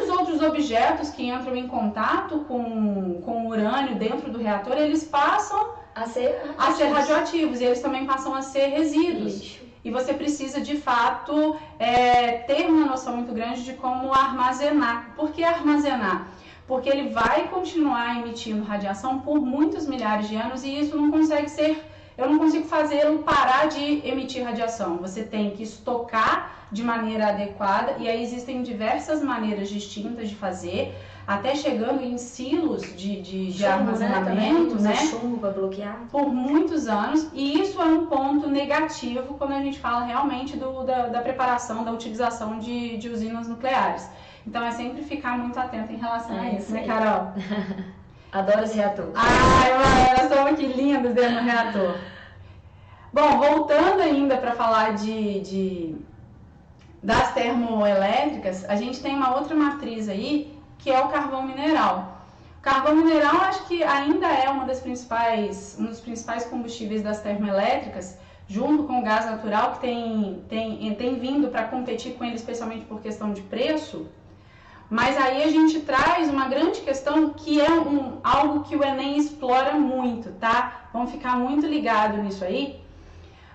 A: outros objetos que entram em contato com urânio dentro do reator, eles passam a ser radioativos e eles também passam a ser resíduos. Lixo. E você precisa, de fato, ter uma noção muito grande de como armazenar. Por que armazenar? Porque ele vai continuar emitindo radiação por muitos milhares de anos e isso não consegue ser... Eu não consigo fazê-lo parar de emitir radiação. Você tem que estocar de maneira adequada e aí existem diversas maneiras distintas de fazer, até chegando em silos de armazenamento,
B: né? Chumbo para bloquear.
A: Por muitos anos, e isso é um ponto negativo quando a gente fala realmente da preparação, da utilização de usinas nucleares. Então é sempre ficar muito atento em relação a isso, né, Carol?
B: Adoro esse reator.
A: Ai, elas estão aqui lindas dentro do reator. Bom, voltando ainda para falar das termoelétricas, a gente tem uma outra matriz aí, que é o carvão mineral. O carvão mineral acho que ainda é um dos principais combustíveis das termoelétricas, junto com o gás natural, que tem vindo para competir com ele, especialmente por questão de preço. Mas aí a gente traz uma grande questão que é algo que o Enem explora muito, tá? Vamos ficar muito ligados nisso aí.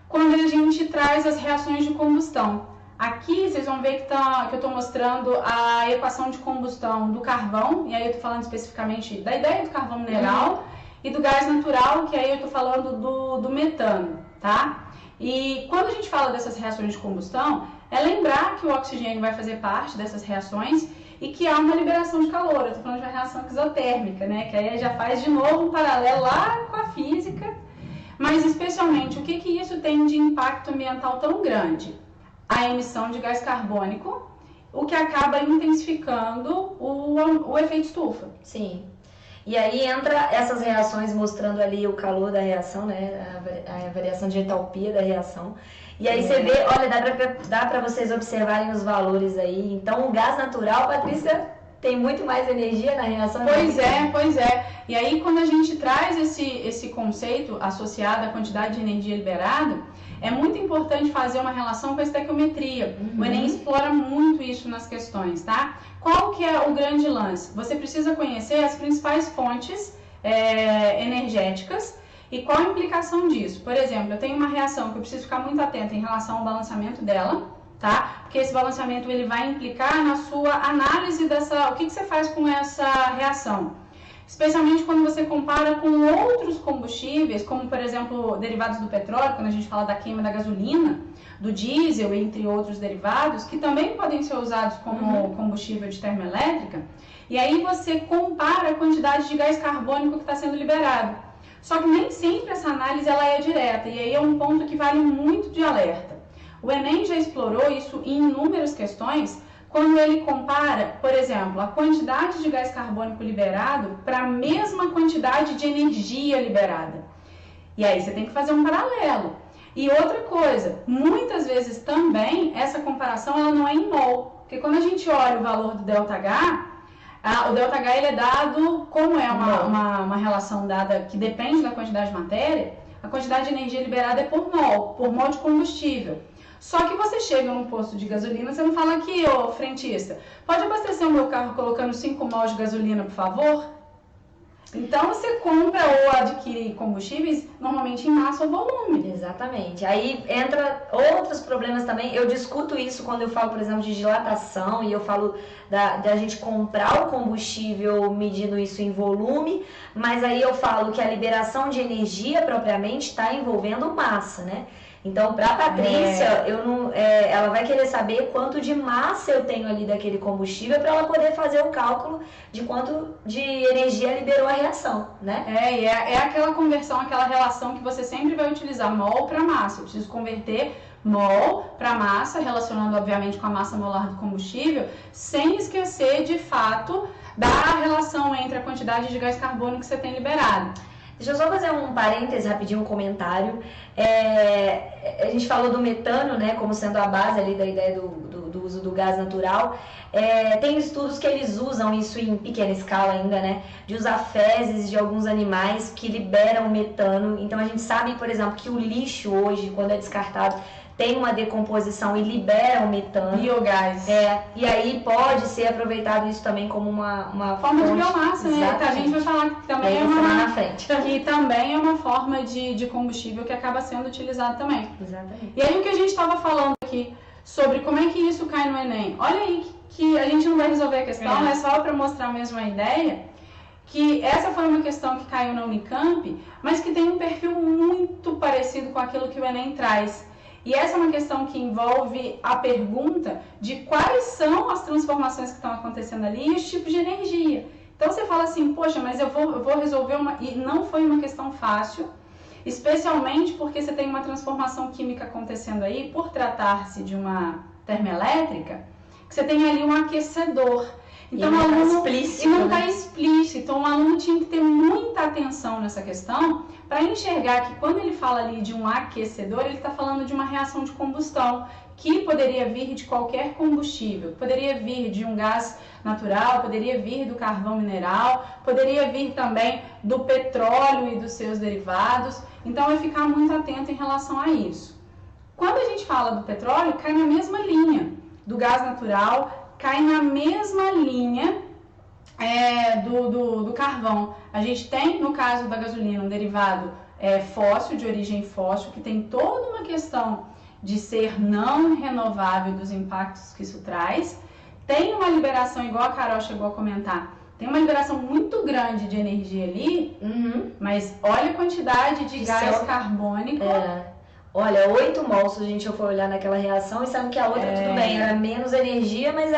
A: Quando a gente traz as reações de combustão. Aqui vocês vão ver que eu estou mostrando a equação de combustão do carvão, e aí eu estou falando especificamente da ideia do carvão mineral e do gás natural, que aí eu estou falando do metano, tá? E quando a gente fala dessas reações de combustão, é lembrar que o oxigênio vai fazer parte dessas reações e que há uma liberação de calor. Eu estou falando de uma reação exotérmica, né? Que aí já faz de novo um paralelo lá com a física, mas especialmente o que isso tem de impacto ambiental tão grande? A emissão de gás carbônico, o que acaba intensificando o efeito estufa.
B: Sim. E aí entra essas reações mostrando ali o calor da reação, né? A variação de entalpia da reação. E aí você vê, olha, dá pra vocês observarem os valores aí. Então o gás natural, Patrícia, tem muito mais energia na reação.
A: Pois é. E aí quando a gente traz esse conceito associado à quantidade de energia liberada, é muito importante fazer uma relação com a estequiometria. O Enem explora muito isso nas questões, tá? Qual que é o grande lance? Você precisa conhecer as principais fontes energéticas e qual a implicação disso. Por exemplo, eu tenho uma reação que eu preciso ficar muito atenta em relação ao balanceamento dela, tá? Porque esse balanceamento ele vai implicar na sua análise o que você faz com essa reação. Especialmente quando você compara com outros combustíveis, como por exemplo derivados do petróleo, quando a gente fala da queima da gasolina, do diesel, entre outros derivados, que também podem ser usados como combustível de termoelétrica, e aí você compara a quantidade de gás carbônico que está sendo liberado. Só que nem sempre essa análise ela é direta, e aí é um ponto que vale muito de alerta. O Enem já explorou isso em inúmeras questões, quando ele compara, por exemplo, a quantidade de gás carbônico liberado para a mesma quantidade de energia liberada. E aí você tem que fazer um paralelo. E outra coisa, muitas vezes também essa comparação ela não é em mol, porque quando a gente olha o valor do ΔH, o ΔH ele é dado, como é uma relação dada que depende da quantidade de matéria, a quantidade de energia liberada é por mol de combustível. Só que você chega num posto de gasolina, você não fala aqui, ô frentista, pode abastecer o meu carro colocando 5 mol de gasolina, por favor? Então você compra ou adquire combustíveis normalmente em massa ou volume.
B: Exatamente. Aí entra outros problemas também. Eu discuto isso quando eu falo, por exemplo, de dilatação e eu falo da gente comprar o combustível medindo isso em volume, mas aí eu falo que a liberação de energia propriamente está envolvendo massa, né? Então, para a Patrícia, ela vai querer saber quanto de massa eu tenho ali daquele combustível para ela poder fazer o cálculo de quanto de energia liberou a reação, né?
A: É aquela conversão, aquela relação que você sempre vai utilizar mol para massa. Eu preciso converter mol para massa, relacionando obviamente com a massa molar do combustível, sem esquecer de fato da relação entre a quantidade de gás carbônico que você tem liberado.
B: Deixa eu só fazer um parêntese rapidinho, um comentário. A gente falou do metano, né, como sendo a base ali da ideia do uso do gás natural. Tem estudos que eles usam isso em pequena escala ainda, né, de usar fezes de alguns animais que liberam metano. Então a gente sabe, por exemplo, que o lixo hoje, quando é descartado, tem uma decomposição e libera o metano.
A: Biogás.
B: E aí pode ser aproveitado isso também como uma
A: forma de biomassa, né? A gente vai falar que também também é uma forma de combustível que acaba sendo utilizado também.
B: Exatamente.
A: E aí o que a gente estava falando aqui sobre como é que isso cai no Enem. Olha aí que a gente não vai resolver a questão, é só para mostrar mesmo a ideia. Que essa foi uma questão que caiu na Unicamp, mas que tem um perfil muito parecido com aquilo que o Enem traz. E essa é uma questão que envolve a pergunta de quais são as transformações que estão acontecendo ali e os tipos de energia. Então você fala assim, poxa, mas eu vou resolver E não foi uma questão fácil, especialmente porque você tem uma transformação química acontecendo aí, por tratar-se de uma termoelétrica, que você tem ali um aquecedor. Então, não está explícito. Então, o aluno tinha que ter muita atenção nessa questão para enxergar que quando ele fala ali de um aquecedor, ele está falando de uma reação de combustão que poderia vir de qualquer combustível, poderia vir de um gás natural, poderia vir do carvão mineral, poderia vir também do petróleo e dos seus derivados. Então, é ficar muito atento em relação a isso. Quando a gente fala do petróleo, cai na mesma linha do gás natural, cai na mesma linha do carvão. A gente tem, no caso da gasolina, um derivado fóssil, de origem fóssil, que tem toda uma questão de ser não renovável, dos impactos que isso traz. Tem uma liberação, igual a Carol chegou a comentar, tem uma liberação muito grande de energia ali, mas olha a quantidade de gás carbônico.
B: Olha, 8 mols, se a gente for olhar naquela reação, e sabe que a outra, tudo bem, era menos energia, mas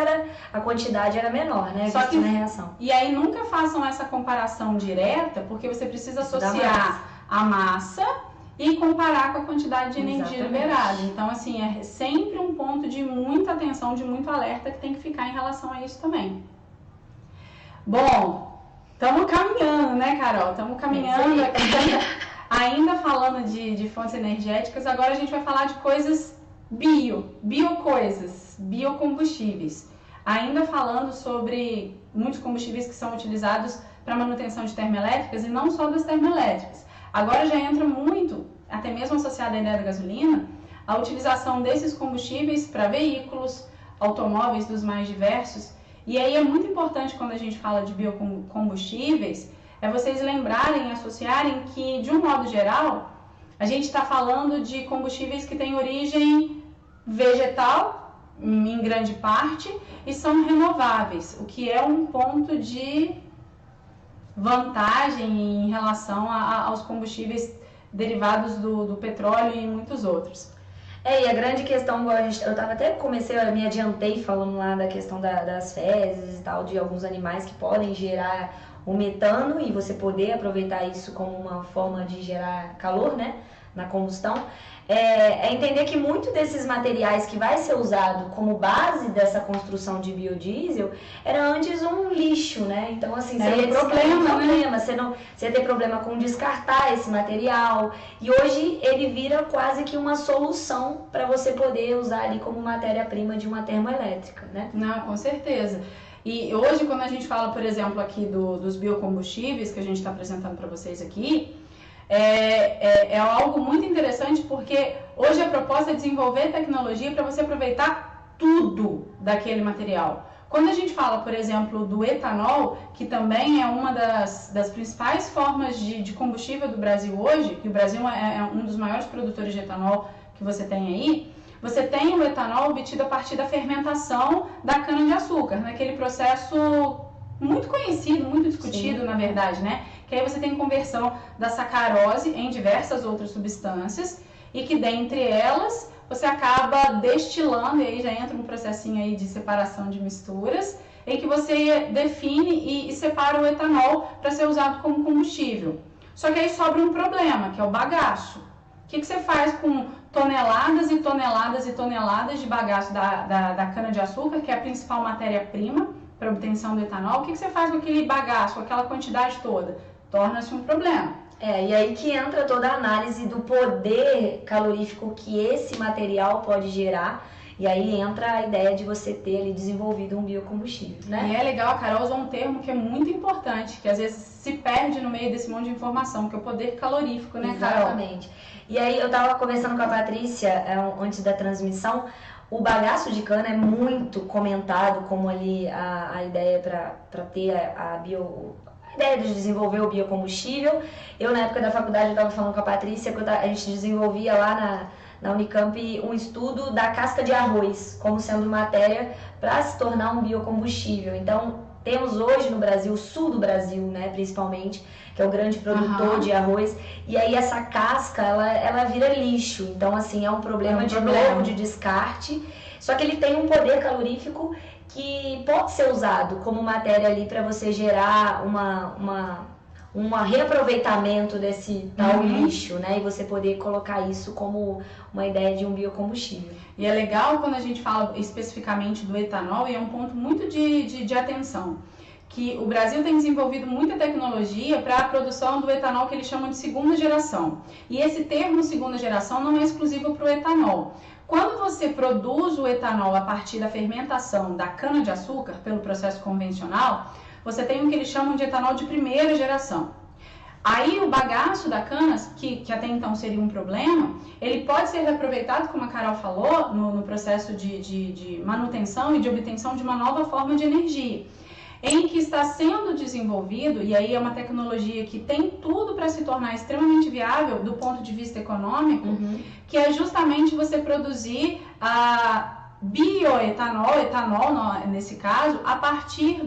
B: a quantidade era menor, né?
A: Só que
B: na reação.
A: E aí nunca façam essa comparação direta, porque você precisa associar a massa e comparar com a quantidade de energia liberada. Então, assim, é sempre um ponto de muita atenção, de muito alerta que tem que ficar em relação a isso também. Bom, estamos caminhando, né, Carol? Estamos caminhando aqui. Ainda falando de fontes energéticas, agora a gente vai falar de coisas biocoisas, biocombustíveis. Ainda falando sobre muitos combustíveis que são utilizados para manutenção de termoelétricas e não só das termoelétricas. Agora já entra muito, até mesmo associada à ideia da gasolina, a utilização desses combustíveis para veículos, automóveis dos mais diversos. E aí é muito importante quando a gente fala de biocombustíveis, é vocês lembrarem e associarem que, de um modo geral, a gente está falando de combustíveis que têm origem vegetal, em grande parte, e são renováveis, o que é um ponto de vantagem em relação aos combustíveis derivados do petróleo e muitos outros.
B: E a grande questão, eu me adiantei falando lá da questão das fezes e tal, de alguns animais que podem gerar o metano e você poder aproveitar isso como uma forma de gerar calor, né, na combustão. É entender que muito desses materiais que vai ser usado como base dessa construção de biodiesel era antes um lixo, né? Então, assim, você ia ter problema, você ia ter problema com descartar esse material. E hoje ele vira quase que uma solução para você poder usar ali como matéria-prima de uma termoelétrica, né?
A: Não, com certeza. E hoje, quando a gente fala, por exemplo, aqui dos biocombustíveis que a gente está apresentando para vocês aqui, é algo muito interessante porque hoje a proposta é desenvolver tecnologia para você aproveitar tudo daquele material. Quando a gente fala, por exemplo, do etanol, que também é uma das principais formas de combustível do Brasil hoje, que o Brasil é um dos maiores produtores de etanol que você tem aí, você tem o etanol obtido a partir da fermentação da cana-de-açúcar, naquele processo muito conhecido, muito discutido, na verdade, né? Que aí você tem conversão da sacarose em diversas outras substâncias e que dentre elas você acaba destilando, e aí já entra um processinho aí de separação de misturas, em que você define e separa o etanol para ser usado como combustível. Só que aí sobra um problema, que é o bagaço. O que você faz com toneladas e toneladas e toneladas de bagaço da cana-de-açúcar, que é a principal matéria-prima para obtenção do etanol? O que você faz com aquele bagaço, com aquela quantidade toda? Torna-se um problema.
B: E aí que entra toda a análise do poder calorífico que esse material pode gerar. E aí entra a ideia de você ter ali desenvolvido um biocombustível, né?
A: E é legal, a Carol usou um termo que é muito importante, que às vezes se perde no meio desse monte de informação, que é o poder calorífico, né, Carol?
B: Exatamente. E aí eu estava conversando com a Patrícia antes da transmissão. O bagaço de cana é muito comentado como ali a ideia para ter a ideia de desenvolver o biocombustível. Eu, na época da faculdade, eu estava falando com a Patrícia que a gente desenvolvia lá na Unicamp um estudo da casca de arroz como sendo matéria para se tornar um biocombustível. Então, temos hoje no Brasil, sul do Brasil, né, principalmente, que é o grande produtor de arroz, e aí essa casca, ela vira lixo. Então, assim, é um problema novo de descarte, só que ele tem um poder calorífico que pode ser usado como matéria ali para você gerar um reaproveitamento desse tal lixo, né? E você poder colocar isso como uma ideia de um biocombustível.
A: E é legal quando a gente fala especificamente do etanol, e é um ponto muito de atenção, que o Brasil tem desenvolvido muita tecnologia para a produção do etanol que eles chamam de segunda geração. E esse termo segunda geração não é exclusivo para o etanol. Quando você produz o etanol a partir da fermentação da cana-de-açúcar, pelo processo convencional, você tem o que eles chamam de etanol de primeira geração. Aí o bagaço da cana, que até então seria um problema, ele pode ser reaproveitado, como a Carol falou, no processo de manutenção e de obtenção de uma nova forma de energia, em que está sendo desenvolvido, e aí é uma tecnologia que tem tudo para se tornar extremamente viável do ponto de vista econômico, que é justamente você produzir a bioetanol, etanol nesse caso, a partir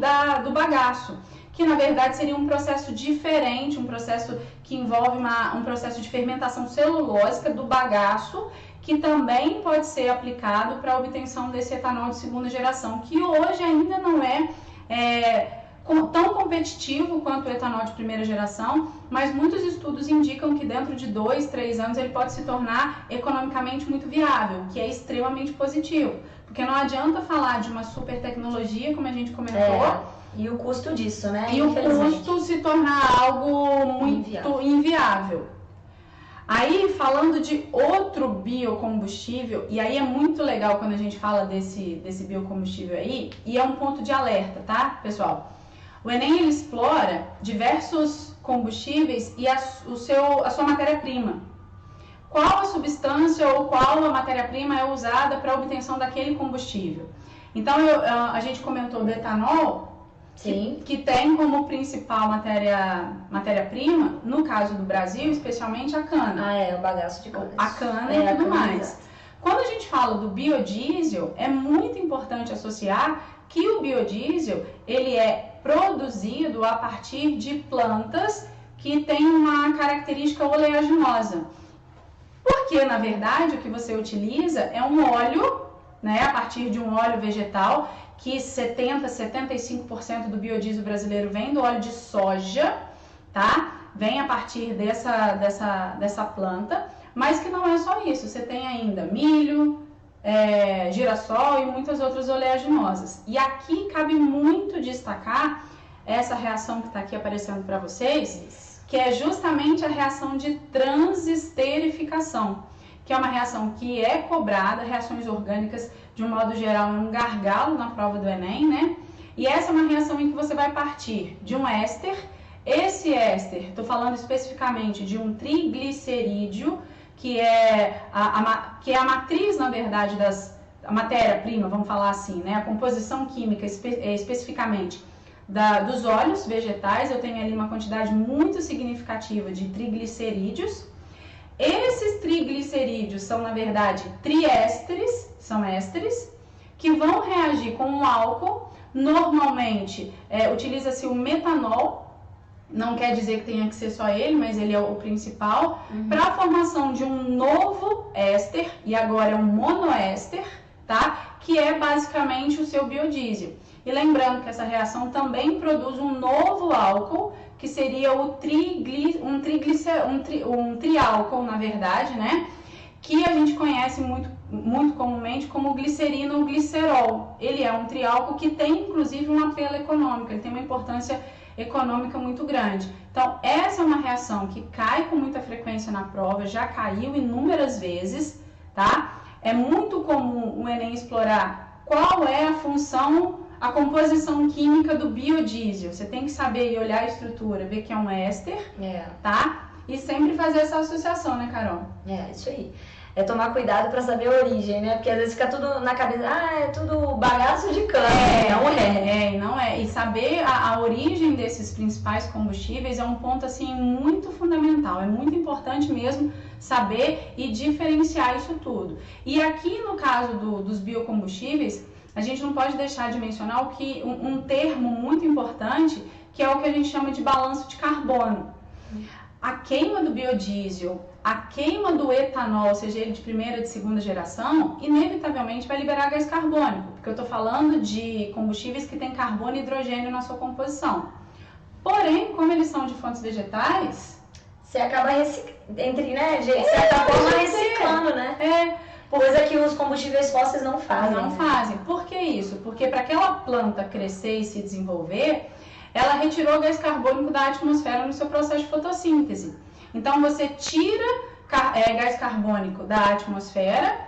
A: do bagaço, que na verdade seria um processo diferente, um processo que envolve um processo de fermentação celulósica do bagaço, que também pode ser aplicado para a obtenção desse etanol de segunda geração, que hoje ainda não é tão competitivo quanto o etanol de primeira geração, mas muitos estudos indicam que dentro de 2, 3 anos ele pode se tornar economicamente muito viável, que é extremamente positivo, porque não adianta falar de uma super tecnologia, como a gente comentou,
B: e o custo disso, né?
A: E o custo se tornar algo muito inviável. Aí, falando de outro biocombustível, e aí é muito legal quando a gente fala desse biocombustível aí, e é um ponto de alerta, tá, pessoal? O Enem, ele explora diversos combustíveis e a sua matéria-prima. Qual a substância ou qual a matéria-prima é usada para a obtenção daquele combustível? Então, a gente comentou do etanol, que tem como principal matéria-prima, no caso do Brasil, especialmente a cana.
B: O bagaço de cana.
A: A cana e tudo mais. Quando a gente fala do biodiesel, é muito importante associar que o biodiesel, ele é produzido a partir de plantas que têm uma característica oleaginosa. Porque, na verdade, o que você utiliza é um óleo, né, a partir de um óleo vegetal, que 75% do biodiesel brasileiro vem do óleo de soja, tá? Vem a partir dessa planta, mas que não é só isso. Você tem ainda milho, girassol e muitas outras oleaginosas. E aqui cabe muito destacar essa reação que está aqui aparecendo para vocês, que é justamente a reação de transesterificação, que é uma reação que é cobrada, reações orgânicas, de um modo geral, é um gargalo na prova do Enem, né? E essa é uma reação em que você vai partir de um éster. Esse éster, estou falando especificamente de um triglicerídeo, que é a matriz, na verdade, a matéria-prima, vamos falar assim, né? A composição química, especificamente, dos óleos vegetais. Eu tenho ali uma quantidade muito significativa de triglicerídeos. Esses triglicerídeos são, na verdade, triésteres, são ésteres, que vão reagir com um álcool. Normalmente, utiliza-se o metanol, não quer dizer que tenha que ser só ele, mas ele é o principal, para a formação de um novo éster, e agora é um monoéster, tá? Que é basicamente o seu biodiesel. E lembrando que essa reação também produz um novo álcool, que seria um triálcool, na verdade, né? Que a gente conhece muito comumente como glicerina ou glicerol. Ele é um triálcool que tem, inclusive, um apelo econômico, ele tem uma importância econômica muito grande. Então, essa é uma reação que cai com muita frequência na prova, já caiu inúmeras vezes, tá? É muito comum o Enem explorar qual é a função, a composição química do biodiesel. Você tem que saber e olhar a estrutura, ver que é um éster, tá? E sempre fazer essa associação, né, Carol?
B: Isso aí. É tomar cuidado para saber a origem, né? Porque às vezes fica tudo na cabeça, é tudo bagaço de cana.
A: Não é. E saber a origem desses principais combustíveis é um ponto, assim, muito fundamental. É muito importante mesmo saber e diferenciar isso tudo. E aqui, no caso dos biocombustíveis, a gente não pode deixar de mencionar um termo muito importante, que é o que a gente chama de balanço de carbono. A queima do biodiesel, a queima do etanol, seja ele de primeira ou de segunda geração, inevitavelmente vai liberar gás carbônico, porque eu estou falando de combustíveis que têm carbono e hidrogênio na sua composição. Porém, como eles são de fontes vegetais,
B: você acaba reciclando, né? Coisa que os combustíveis fósseis não fazem.
A: Não fazem. Por que isso? Porque para aquela planta crescer e se desenvolver, ela retirou gás carbônico da atmosfera no seu processo de fotossíntese. Então, você tira gás carbônico da atmosfera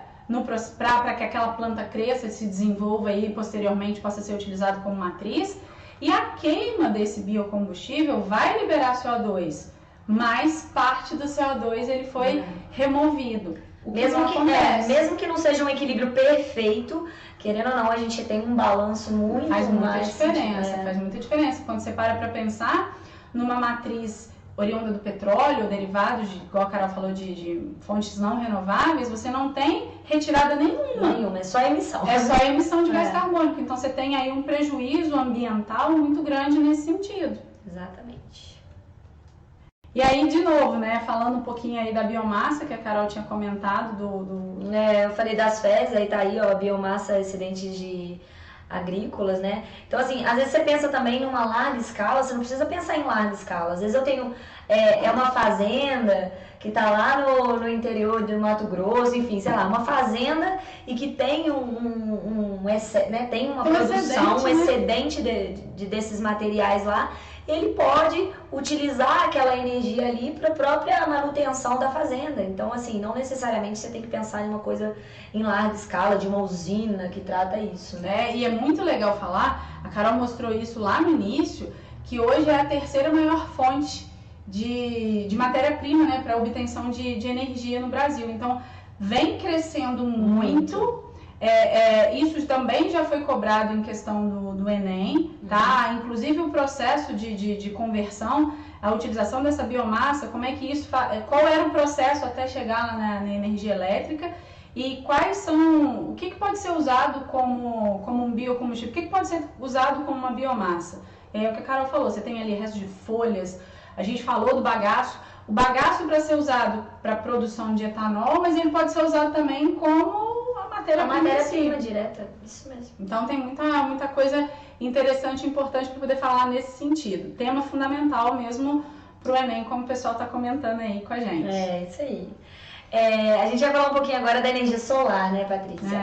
A: para que aquela planta cresça e se desenvolva e posteriormente possa ser utilizado como matriz. E a queima desse biocombustível vai liberar CO2, mas parte do CO2 ele foi removido.
B: Mesmo que não seja um equilíbrio perfeito, querendo ou não, a gente tem um balanço muito
A: faz muita
B: mais...
A: diferença, faz muita diferença. Quando você para pensar numa matriz oriunda do petróleo, derivados, igual a Carol falou, de fontes não renováveis, você não tem retirada nenhuma.
B: É só emissão.
A: É só emissão de gás carbônico. Então você tem aí um prejuízo ambiental muito grande nesse sentido.
B: Exatamente.
A: E aí, de novo, né, falando um pouquinho aí da biomassa, que a Carol tinha comentado,
B: eu falei das fezes, aí tá aí, ó, a biomassa excedentes de agrícolas, né? Então, assim, às vezes você pensa também numa larga escala, você não precisa pensar em larga escala. Às vezes eu tenho, uma fazenda que tá lá no interior do Mato Grosso, enfim, sei lá, uma fazenda e que tem tem uma produção, um excedente desses materiais lá. Ele pode utilizar aquela energia ali para a própria manutenção da fazenda. Então, assim, não necessariamente você tem que pensar em uma coisa em larga escala, de uma usina que trata isso, né?
A: E é muito legal falar, a Carol mostrou isso lá no início, que hoje é a terceira maior fonte de matéria-prima, né, para obtenção de energia no Brasil. Então, vem crescendo muito. Isso também já foi cobrado em questão do Enem, tá? Inclusive o processo de conversão, a utilização dessa biomassa, como é que isso qual era o processo até chegar lá na energia elétrica e quais são, o que pode ser usado como um biocombustível, o que pode ser usado como uma biomassa? É o que a Carol falou, você tem ali resto de folhas, a gente falou do bagaço. O bagaço para ser usado para produção de etanol, mas ele pode ser usado também como matéria-prima
B: direta, isso mesmo.
A: Então tem muita coisa interessante e importante para poder falar nesse sentido. Tema fundamental mesmo para o Enem, como o pessoal está comentando aí com a gente.
B: Isso aí. A gente vai falar um pouquinho agora da energia solar, né, Patrícia?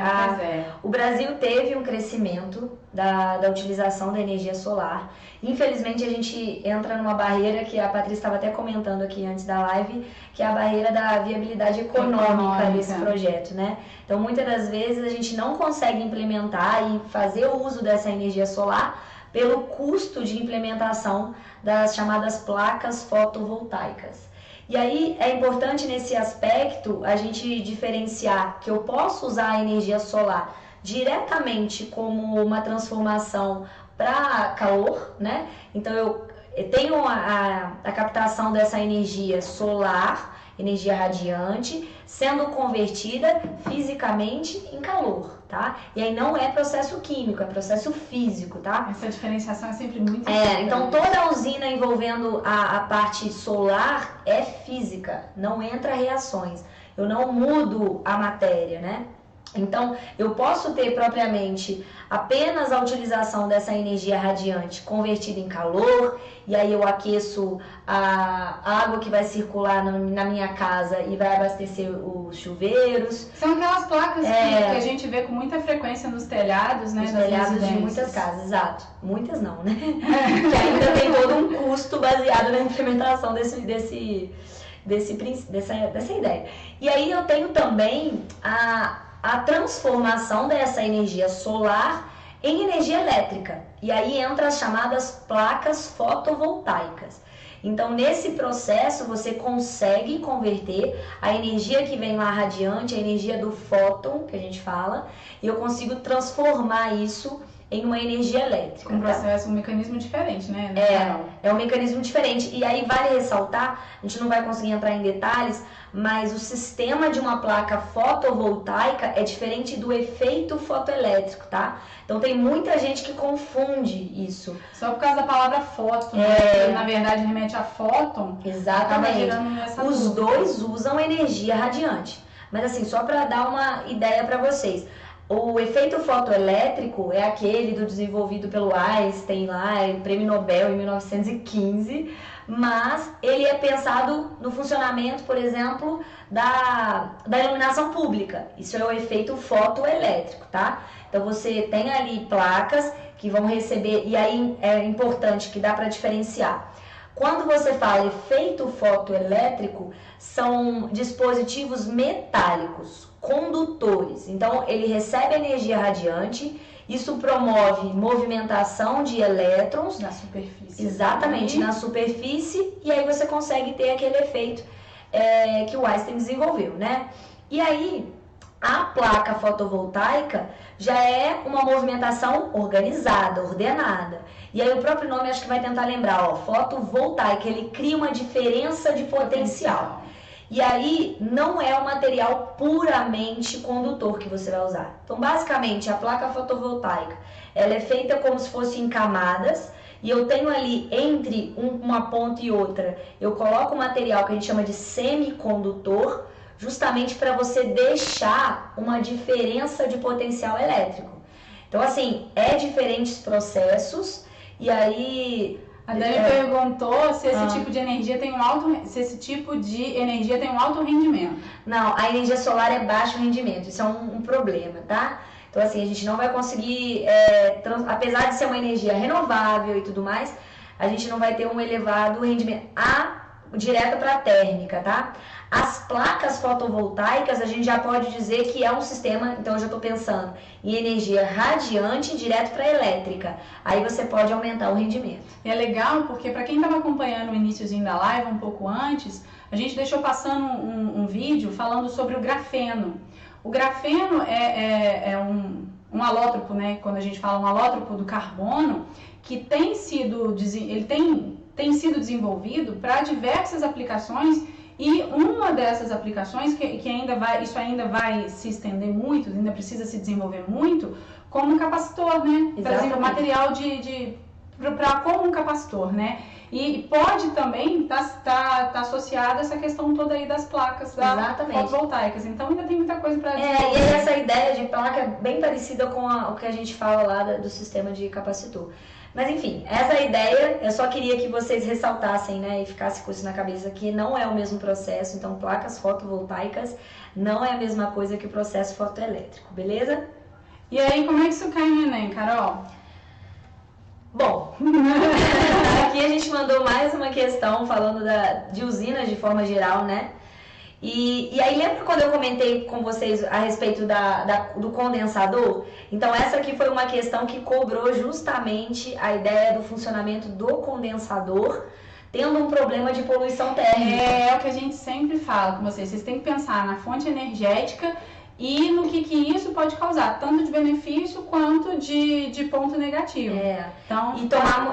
B: O Brasil teve um crescimento da utilização da energia solar. Infelizmente, a gente entra numa barreira que a Patrícia estava até comentando aqui antes da live, que é a barreira da viabilidade econômica desse projeto, né? Então, muitas das vezes, a gente não consegue implementar e fazer o uso dessa energia solar pelo custo de implementação das chamadas placas fotovoltaicas. E aí é importante nesse aspecto a gente diferenciar que eu posso usar a energia solar diretamente como uma transformação para calor, né? Então eu tenho a captação dessa energia solar, energia radiante, sendo convertida fisicamente em calor, tá? E aí não é processo químico, é processo físico, tá?
A: Essa diferenciação é sempre muito importante.
B: Então toda usina envolvendo a parte solar é física, não entra reações. Eu não mudo a matéria, né? Então, eu posso ter propriamente apenas a utilização dessa energia radiante convertida em calor, e aí eu aqueço a água que vai circular na minha casa e vai abastecer os chuveiros.
A: São aquelas placas que a gente vê com muita frequência nos telhados, né?
B: Nos telhados de muitas casas, exato. Muitas não, né? Que ainda tem todo um custo baseado na implementação dessa ideia. E aí eu tenho também a transformação dessa energia solar em energia elétrica. E aí entra as chamadas placas fotovoltaicas. Então, nesse processo, você consegue converter a energia que vem lá radiante, a energia do fóton, que a gente fala, e eu consigo transformar isso em uma energia elétrica.
A: Um processo, um mecanismo diferente, né?
B: É um mecanismo diferente. E aí vale ressaltar, a gente não vai conseguir entrar em detalhes, mas o sistema de uma placa fotovoltaica é diferente do efeito fotoelétrico, tá? Então tem muita gente que confunde isso.
A: Só por causa da palavra fóton, né? Que na verdade remete a fóton.
B: Exatamente. Os dois usam energia radiante. Mas assim, só para dar uma ideia para vocês. O efeito fotoelétrico é aquele desenvolvido pelo Einstein lá, prêmio Nobel em 1915, mas ele é pensado no funcionamento, por exemplo, da iluminação pública. Isso é o efeito fotoelétrico, tá? Então você tem ali placas que vão receber, e aí é importante que dá para diferenciar. Quando você fala efeito fotoelétrico, são dispositivos metálicos, condutores. Então, ele recebe energia radiante, isso promove movimentação de elétrons
A: na superfície.
B: Exatamente, na superfície, e aí você consegue ter aquele efeito que o Einstein desenvolveu, né? E aí, a placa fotovoltaica já é uma movimentação organizada, ordenada. E aí o próprio nome acho que vai tentar lembrar, ó, fotovoltaica, ele cria uma diferença de potencial. E aí não é um material puramente condutor que você vai usar. Então basicamente a placa fotovoltaica, ela é feita como se fosse em camadas, e eu tenho ali entre uma ponta e outra, eu coloco um material que a gente chama de semicondutor, justamente para você deixar uma diferença de potencial elétrico. Então assim, é diferentes processos, e aí...
A: A Dani perguntou se esse tipo de energia tem um alto rendimento.
B: Não, a energia solar é baixo rendimento, isso é um problema, tá? Então assim, a gente não vai conseguir, apesar de ser uma energia renovável e tudo mais, a gente não vai ter um elevado rendimento. Direto para a térmica, tá? As placas fotovoltaicas, a gente já pode dizer que é um sistema, então eu já estou pensando em energia radiante direto para elétrica. Aí você pode aumentar o rendimento.
A: E é legal porque para quem estava acompanhando o iniciozinho da live, um pouco antes, a gente deixou passando um vídeo falando sobre o grafeno. O grafeno é um alótropo, né? Quando a gente fala um alótropo do carbono, que tem sido desenvolvido para diversas aplicações, e uma dessas aplicações isso ainda vai se estender muito, ainda precisa se desenvolver muito, como um capacitor, né? Trazendo material como um capacitor, né? E pode também tá associada a essa questão toda aí das placas fotovoltaicas. Então ainda tem muita coisa para desenvolver.
B: E essa ideia de placa é bem parecida com o que a gente fala lá do sistema de capacitor. Mas enfim, essa ideia, eu só queria que vocês ressaltassem, né, e ficasse com isso na cabeça, que não é o mesmo processo. Então placas fotovoltaicas não é a mesma coisa que o processo fotoelétrico, beleza?
A: E aí, como é que isso cai no Enem, Carol?
B: Bom, aqui a gente mandou mais uma questão falando de usinas de forma geral, né? E aí lembra quando eu comentei com vocês a respeito do condensador? Então essa aqui foi uma questão que cobrou justamente a ideia do funcionamento do condensador, tendo um problema de poluição térmica.
A: É o que a gente sempre fala com vocês, vocês têm que pensar na fonte energética e no que isso pode causar, tanto de benefício quanto de ponto negativo.
B: Então,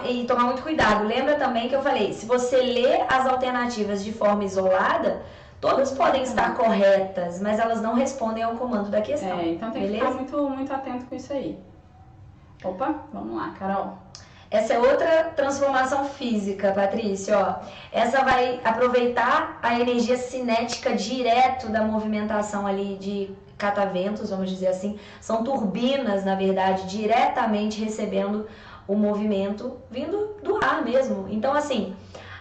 B: e tomar muito cuidado. Lembra também que eu falei, se você lê as alternativas de forma isolada, todas podem estar corretas, mas elas não respondem ao comando da questão.
A: Então tem que ficar muito, muito atento com isso aí. Opa, vamos lá, Carol.
B: Essa é outra transformação física, Patrícia, ó. Essa vai aproveitar a energia cinética direto da movimentação ali de cataventos, vamos dizer assim. São turbinas, na verdade, diretamente recebendo o movimento vindo do ar mesmo. Então, assim,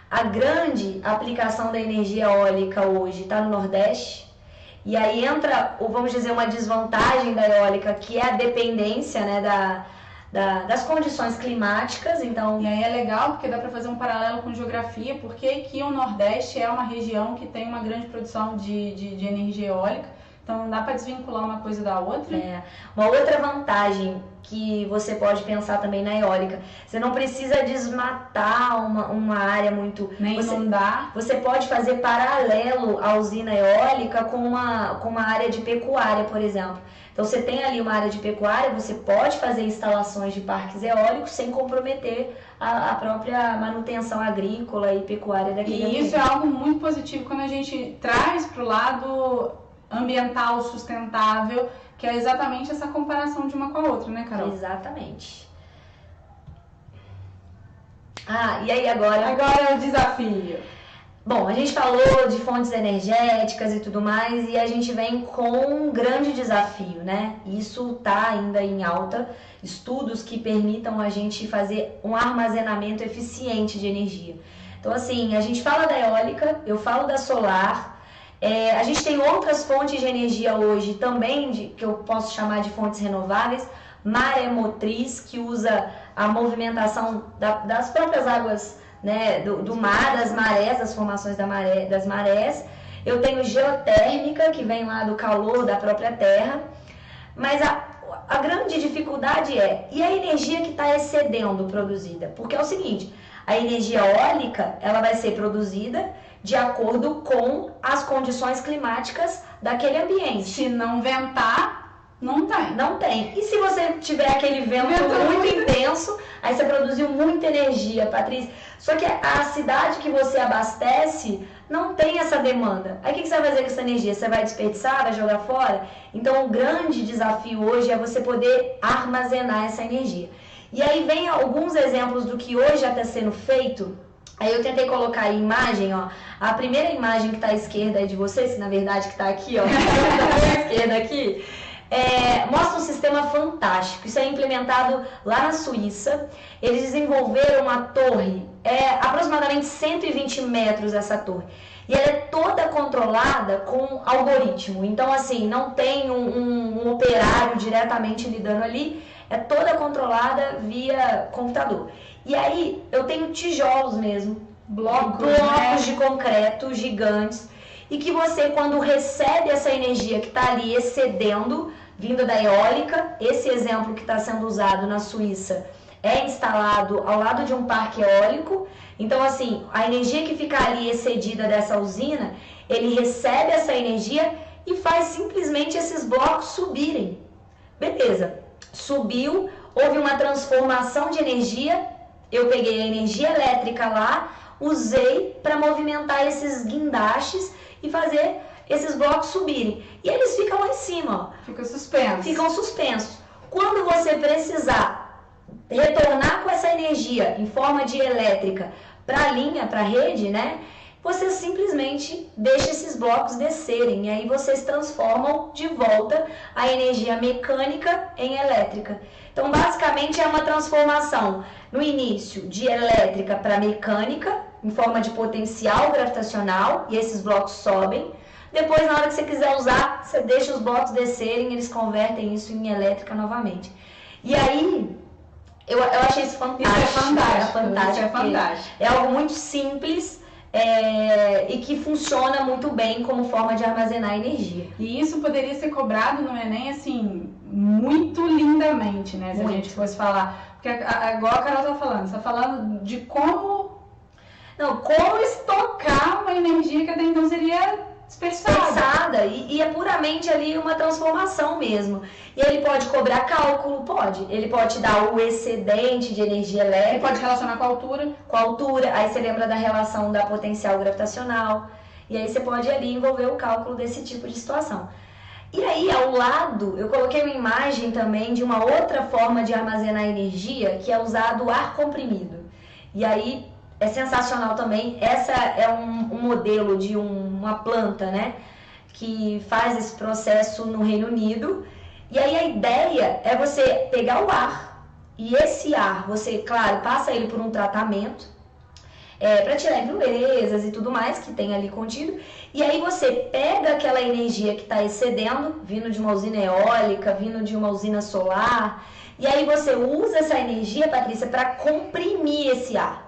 B: a grande aplicação da energia eólica hoje está no Nordeste. E aí entra, vamos dizer, uma desvantagem da eólica, que é a dependência, né, das condições climáticas. Então,
A: e aí é legal porque dá para fazer um paralelo com geografia, porque aqui o Nordeste é uma região que tem uma grande produção de energia eólica, então não dá para desvincular uma coisa da outra.
B: Uma outra vantagem que você pode pensar também na eólica, você não precisa desmatar uma área muito...
A: Nem inundar.
B: Você pode fazer paralelo à usina eólica com uma área de pecuária, por exemplo. Então você tem ali uma área de pecuária, você pode fazer instalações de parques eólicos sem comprometer a própria manutenção agrícola e pecuária daquele ambiente.
A: E isso é algo muito positivo quando a gente traz para o lado ambiental sustentável, que é exatamente essa comparação de uma com a outra, né, Carol?
B: Exatamente. E aí agora...
A: Agora é o desafio.
B: Bom, a gente falou de fontes energéticas e tudo mais, e a gente vem com um grande desafio, né? Isso está ainda em alta, estudos que permitam a gente fazer um armazenamento eficiente de energia. Então, assim, a gente fala da eólica, eu falo da solar, a gente tem outras fontes de energia hoje também, que eu posso chamar de fontes renováveis, maremotriz, que usa a movimentação das próprias águas, né, do mar, das marés, das formações das marés. Eu tenho geotérmica, que vem lá do calor da própria terra, mas a grande dificuldade e a energia que está excedendo produzida? Porque é o seguinte, a energia eólica, ela vai ser produzida de acordo com as condições climáticas daquele ambiente.
A: Se não ventar, não tem.
B: Não tem. E se você tiver aquele vento muito intenso, aí você produziu muita energia, Patrícia. Só que a cidade que você abastece não tem essa demanda. Aí o que você vai fazer com essa energia? Você vai desperdiçar, vai jogar fora? Então o grande desafio hoje é você poder armazenar essa energia. E aí vem alguns exemplos do que hoje já está sendo feito. Aí eu tentei colocar a imagem, ó. A primeira imagem que está à esquerda aí de vocês, que na verdade que está aqui, ó. À esquerda aqui. Mostra um sistema fantástico. Isso é implementado lá na Suíça. Eles desenvolveram uma torre, aproximadamente 120 metros essa torre. E ela é toda controlada com algoritmo. Então, assim, não tem um operário diretamente lidando ali. É toda controlada via computador. E aí, eu tenho tijolos mesmo, blocos de concreto gigantes. E que você, quando recebe essa energia que está ali excedendo, vindo da eólica, esse exemplo que está sendo usado na Suíça é instalado ao lado de um parque eólico. Então, assim, a energia que fica ali excedida dessa usina, ele recebe essa energia e faz simplesmente esses blocos subirem. Beleza, subiu, houve uma transformação de energia, eu peguei a energia elétrica lá, usei para movimentar esses guindastes e fazer esses blocos subirem. E eles ficam lá em cima, ó. Ficam suspensos. Quando você precisar retornar com essa energia em forma de elétrica para a linha, para a rede, né? Você simplesmente deixa esses blocos descerem. E aí vocês transformam de volta a energia mecânica em elétrica. Então, basicamente, é uma transformação no início de elétrica para mecânica, em forma de potencial gravitacional, e esses blocos sobem. Depois, na hora que você quiser usar, você deixa os blocos descerem, eles convertem isso em elétrica novamente. E aí, eu achei isso fantástico.
A: Isso é fantástico.
B: É algo muito simples e que funciona muito bem como forma de armazenar energia.
A: E isso poderia ser cobrado no Enem, assim, muito lindamente, né? Se a gente fosse falar. Porque, igual a Carol você tá falando de como estocar uma energia que até então seria dispersada.
B: E é puramente ali uma transformação mesmo. E ele pode cobrar cálculo? Pode. Ele pode te dar o excedente de energia elétrica.
A: Ele pode relacionar com a altura.
B: Com a altura. Aí você lembra da relação da potencial gravitacional. E aí você pode ali envolver o cálculo desse tipo de situação. E aí, ao lado, eu coloquei uma imagem também de uma outra forma de armazenar energia, que é usar o ar comprimido. E aí, é sensacional também. Essa é um modelo de uma planta, né, que faz esse processo no Reino Unido. E aí a ideia é você pegar o ar, e esse ar, você, claro, passa ele por um tratamento, para tirar impurezas e tudo mais que tem ali contido. E aí você pega aquela energia que está excedendo, vindo de uma usina eólica, vindo de uma usina solar, e aí você usa essa energia, Patrícia, para comprimir esse ar.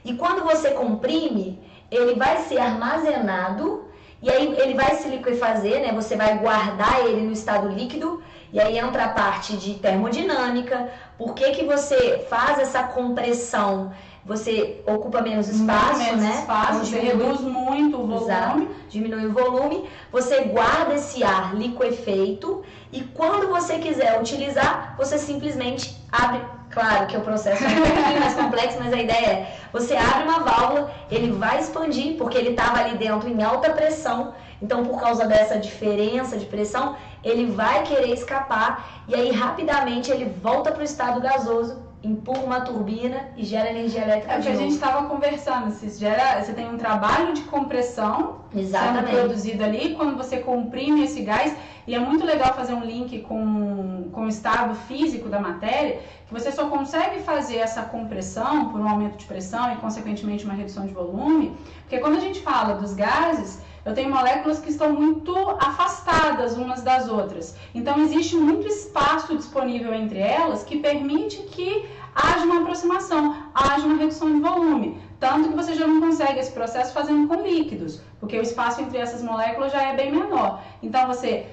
B: E quando você comprime, ele vai ser armazenado, e aí ele vai se liquefazer, né? Você vai guardar ele no estado líquido, e aí entra a parte de termodinâmica. Por que você faz essa compressão? Você ocupa menos espaço, né?
A: Você reduz muito o volume.
B: Exato, diminui o volume. Você guarda esse ar liquefeito e quando você quiser utilizar, você simplesmente abre. Claro que o processo é um pouquinho mais complexo, mas a ideia é, você abre uma válvula, ele vai expandir, porque ele estava ali dentro em alta pressão, então por causa dessa diferença de pressão, ele vai querer escapar, e aí rapidamente ele volta para o estado gasoso, empurra uma turbina e gera energia elétrica.
A: É o que a gente estava conversando, você tem um trabalho de compressão sendo produzido ali, quando você comprime esse gás, e é muito legal fazer um link com o estado físico da matéria, que você só consegue fazer essa compressão por um aumento de pressão e, consequentemente, uma redução de volume, porque quando a gente fala dos gases, eu tenho moléculas que estão muito afastadas umas das outras. Então, existe muito espaço disponível entre elas que permite que haja uma aproximação, haja uma redução de volume. Tanto que você já não consegue esse processo fazendo com líquidos, porque o espaço entre essas moléculas já é bem menor. Então, você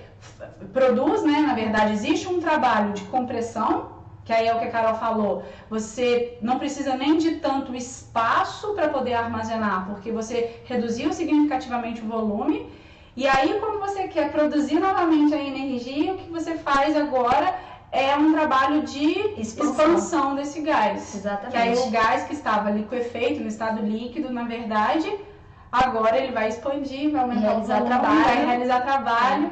A: produz, né, na verdade, existe um trabalho de compressão, que aí é o que a Carol falou, você não precisa nem de tanto espaço para poder armazenar, porque você reduziu significativamente o volume, e aí quando você quer produzir novamente a energia, o que você faz agora é um trabalho de expansão desse gás.
B: Exatamente.
A: Que aí o gás que estava liquefeito, no estado líquido, na verdade, agora ele vai expandir, vai aumentar o volume, vai realizar trabalho.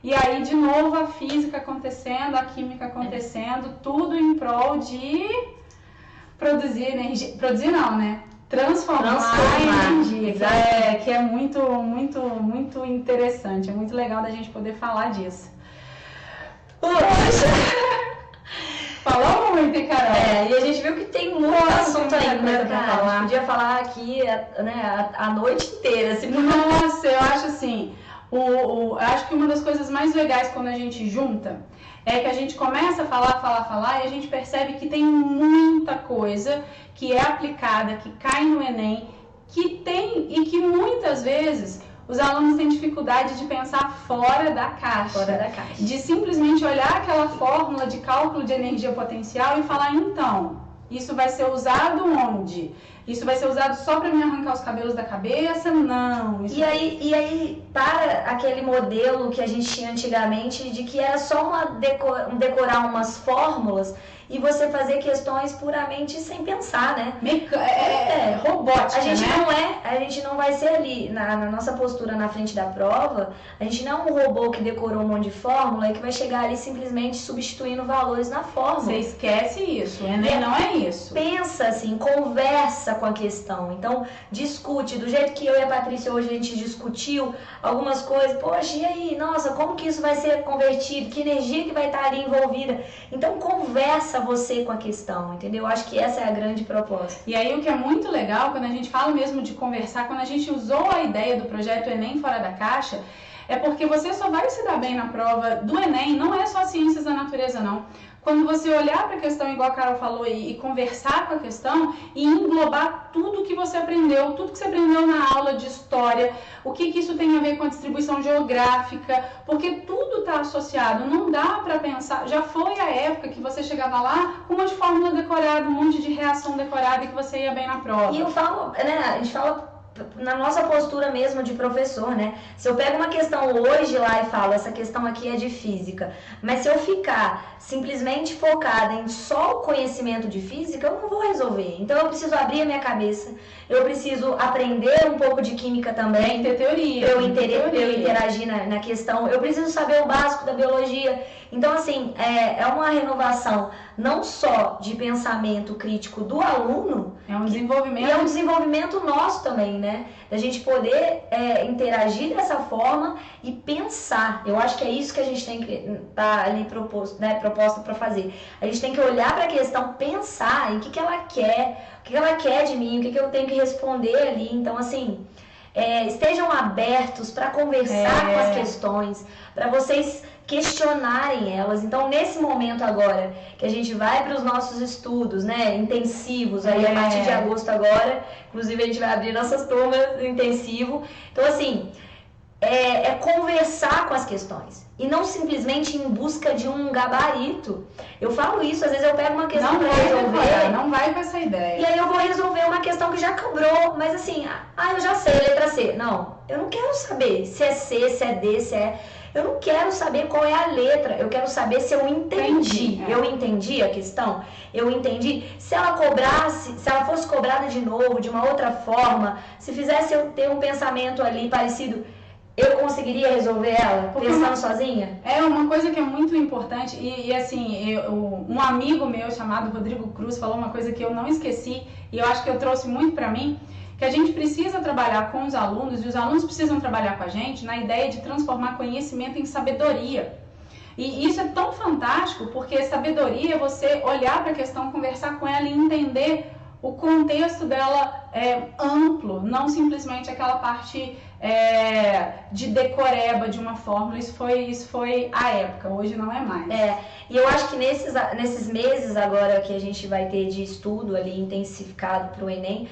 A: E aí, de novo, a física acontecendo, a química acontecendo, tudo em prol de produzir energia. Produzir não, né? Transformar energia. Que é muito, muito, muito interessante. É muito legal da gente poder falar disso. Poxa! Falou muito, Carol.
B: E a gente viu que tem muito assunto ainda pra falar. A gente podia falar aqui, né, a noite inteira.
A: Nossa, eu acho assim... acho que uma das coisas mais legais quando a gente junta é que a gente começa a falar e a gente percebe que tem muita coisa que é aplicada, que cai no Enem, e que muitas vezes os alunos têm dificuldade de pensar fora da caixa. De simplesmente olhar aquela fórmula de cálculo de energia potencial e falar, então, isso vai ser usado onde? Isso vai ser usado só para me arrancar os cabelos da cabeça? Não.
B: E aí, para aquele modelo que a gente tinha antigamente, de que era só decorar umas fórmulas e você fazer questões puramente sem pensar, né?
A: Robótica,
B: a gente não vai ser ali, na nossa postura na frente da prova, a gente não é um robô que decorou um monte de fórmula e que vai chegar ali simplesmente substituindo valores na fórmula.
A: Você esquece isso, o Enem não é isso.
B: Pensa assim, conversa com a questão, então discute, do jeito que eu e a Patrícia hoje a gente discutiu algumas coisas, poxa, e aí, nossa, como que isso vai ser convertido, que energia que vai estar ali envolvida, então conversa você com a questão, entendeu? Acho que essa é a grande proposta.
A: E aí o que é muito legal, quando a gente fala mesmo de conversar, quando a gente usou a ideia do projeto Enem Fora da Caixa, é porque você só vai se dar bem na prova do Enem, não é só ciências da natureza não. Quando você olhar para a questão, igual a Carol falou, e conversar com a questão e englobar tudo que você aprendeu, tudo que você aprendeu na aula de história, o que isso tem a ver com a distribuição geográfica, porque tudo está associado, não dá para pensar. Já foi a época que você chegava lá com um monte de fórmula decorada, um monte de reação decorada e que você ia bem na prova.
B: E eu falo, né, a gente fala na nossa postura mesmo de professor, né? Se eu pego uma questão hoje lá e falo, essa questão aqui é de física, mas se eu ficar simplesmente focada em só o conhecimento de física, eu não vou resolver. Então eu preciso abrir a minha cabeça, eu preciso aprender um pouco de química também,
A: ter teoria,
B: eu interagir na questão, eu preciso saber o básico da biologia. Então, assim, é uma renovação não só de pensamento crítico do aluno,
A: é um desenvolvimento.
B: E é um desenvolvimento nosso também, né? Da gente poder interagir dessa forma e pensar. Eu acho que é isso que a gente tem que estar ali proposta para fazer. A gente tem que olhar para a questão, pensar em o que ela quer, o que ela quer de mim, o que eu tenho que responder ali. Então, assim, estejam abertos para conversar com as questões, para vocês questionarem elas. Então, nesse momento agora, que a gente vai para os nossos estudos, né, intensivos, aí a partir de agosto agora, inclusive a gente vai abrir nossas turmas intensivo. Então, assim, conversar com as questões e não simplesmente em busca de um gabarito. Eu falo isso, às vezes eu pego uma questão para resolver.
A: Não vai com essa ideia.
B: E aí eu vou resolver uma questão que já cobrou, mas assim, eu já sei, letra C. Não, eu não quero saber se é C, se é D, se é... Eu não quero saber qual é a letra, eu quero saber se eu entendi. Eu entendi a questão? Eu entendi. Se ela fosse cobrada de novo, de uma outra forma, se fizesse eu ter um pensamento ali parecido, eu conseguiria resolver ela pensando sozinha?
A: É uma coisa que é muito importante e assim, um amigo meu chamado Rodrigo Cruz falou uma coisa que eu não esqueci e eu acho que eu trouxe muito para mim, que a gente precisa trabalhar com os alunos e os alunos precisam trabalhar com a gente na ideia de transformar conhecimento em sabedoria. E isso é tão fantástico porque sabedoria é você olhar para a questão, conversar com ela e entender o contexto dela amplo, não simplesmente aquela parte de decoreba de uma fórmula. Isso foi a época, hoje não é mais.
B: E eu acho que nesses meses agora que a gente vai ter de estudo ali intensificado para o Enem,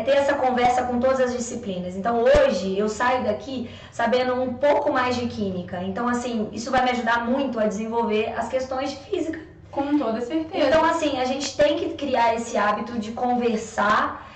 B: ter essa conversa com todas as disciplinas. Então hoje eu saio daqui sabendo um pouco mais de química. Então assim, isso vai me ajudar muito a desenvolver as questões de física.
A: Com toda certeza.
B: Então, assim, a gente tem que criar esse hábito de conversar,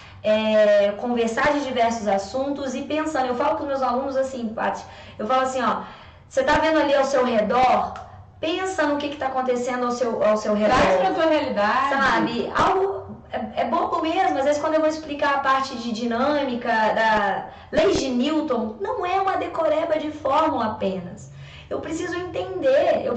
B: conversar de diversos assuntos e pensando. Eu falo com os meus alunos assim, Paty, eu falo assim, ó, você tá vendo ali ao seu redor? Pensa no que está acontecendo ao seu redor.
A: Traz pra tua realidade.
B: Sabe? Algo é bobo mesmo. Às vezes, quando eu vou explicar a parte de dinâmica, da lei de Newton, não é uma decoreba de fórmula apenas. Eu preciso entender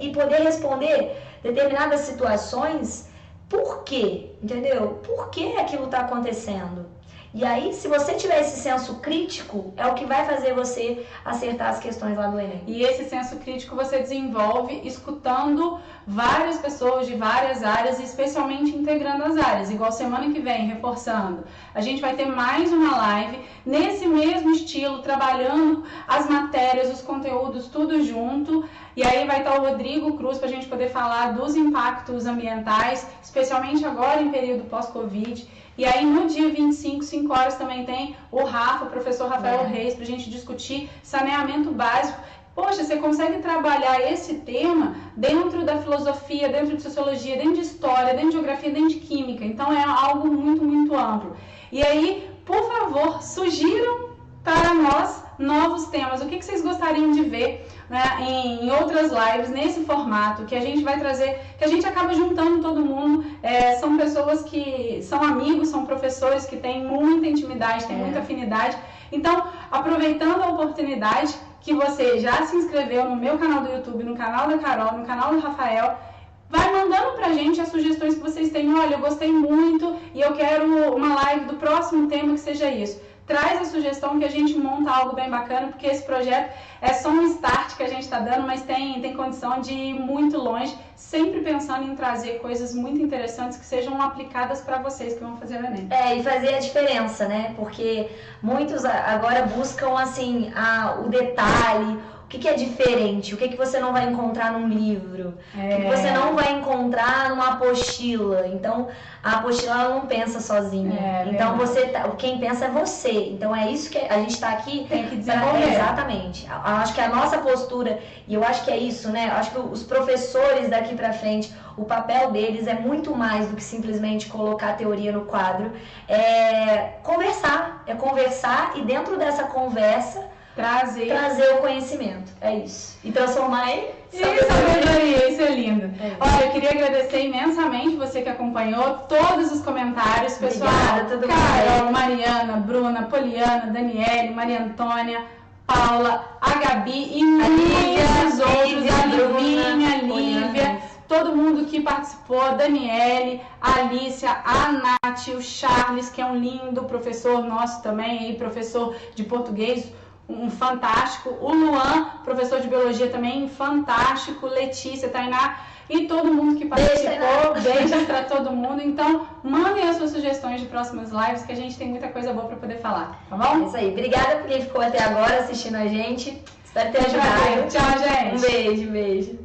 B: e poder responder determinadas situações. Por quê? Entendeu? Por que aquilo está acontecendo? E aí, se você tiver esse senso crítico, é o que vai fazer você acertar as questões lá do Enem.
A: E esse senso crítico você desenvolve escutando várias pessoas de várias áreas, especialmente integrando as áreas. Igual semana que vem, reforçando, a gente vai ter mais uma live nesse mesmo estilo, trabalhando as matérias, os conteúdos, tudo junto. E aí vai estar o Rodrigo Cruz para a gente poder falar dos impactos ambientais, especialmente agora em período pós-Covid. E aí no dia 25, 5 horas, também tem o Rafa, o professor Rafael Reis, para a gente discutir saneamento básico. Poxa, você consegue trabalhar esse tema dentro da filosofia, dentro de sociologia, dentro de história, dentro de geografia, dentro de química. Então é algo muito, muito amplo. E aí, por favor, sugiram para nós novos temas. O que vocês gostariam de ver, né, em outras lives, nesse formato, que a gente vai trazer, que a gente acaba juntando todo mundo. São pessoas que são amigos, são professores que têm muita intimidade, têm muita afinidade. Então, aproveitando a oportunidade que você já se inscreveu no meu canal do YouTube, no canal da Carol, no canal do Rafael, vai mandando pra gente as sugestões que vocês têm. Olha, eu gostei muito e eu quero uma live do próximo tema que seja isso. Traz a sugestão que a gente monta algo bem bacana, porque esse projeto é só um start que a gente está dando, mas tem condição de ir muito longe, sempre pensando em trazer coisas muito interessantes que sejam aplicadas para vocês que vão fazer o Enem.
B: E fazer a diferença, né? Porque muitos agora buscam, assim, o detalhe, o que é diferente, o que você não vai encontrar num livro, o que você não vai encontrar numa apostila. Então, a apostila ela não pensa sozinha. Então, quem pensa é você. Então, é isso que a gente está aqui.
A: Tem que desenvolver.
B: Exatamente. Eu acho que a nossa postura, e eu acho que é isso, né? Eu acho que os professores daqui para frente, o papel deles é muito mais do que simplesmente colocar a teoria no quadro. É conversar e dentro dessa conversa, trazer o conhecimento, é isso. E transformar em
A: sabedoria. Isso é lindo. Olha, eu queria agradecer imensamente você que acompanhou todos os comentários, pessoal.
B: Obrigada, todo mundo.
A: Carol, Mariana, Bruna, Poliana, Daniele, Maria Antônia, Paula, a Gabi e muitos outros, a Livinha, a Lívia, todo mundo que participou, Daniele, a Alicia, a Nath, o Charles, que é um lindo professor nosso também, professor de português, um fantástico, o Luan, professor de biologia também, fantástico, Letícia, Tainá e todo mundo que participou, beijos para todo mundo. Então, mandem as suas sugestões de próximas lives, que a gente tem muita coisa boa para poder falar, tá bom?
B: É isso aí, obrigada por quem ficou até agora assistindo a gente, espero ter ajudado.
A: Tchau, gente!
B: Um beijo.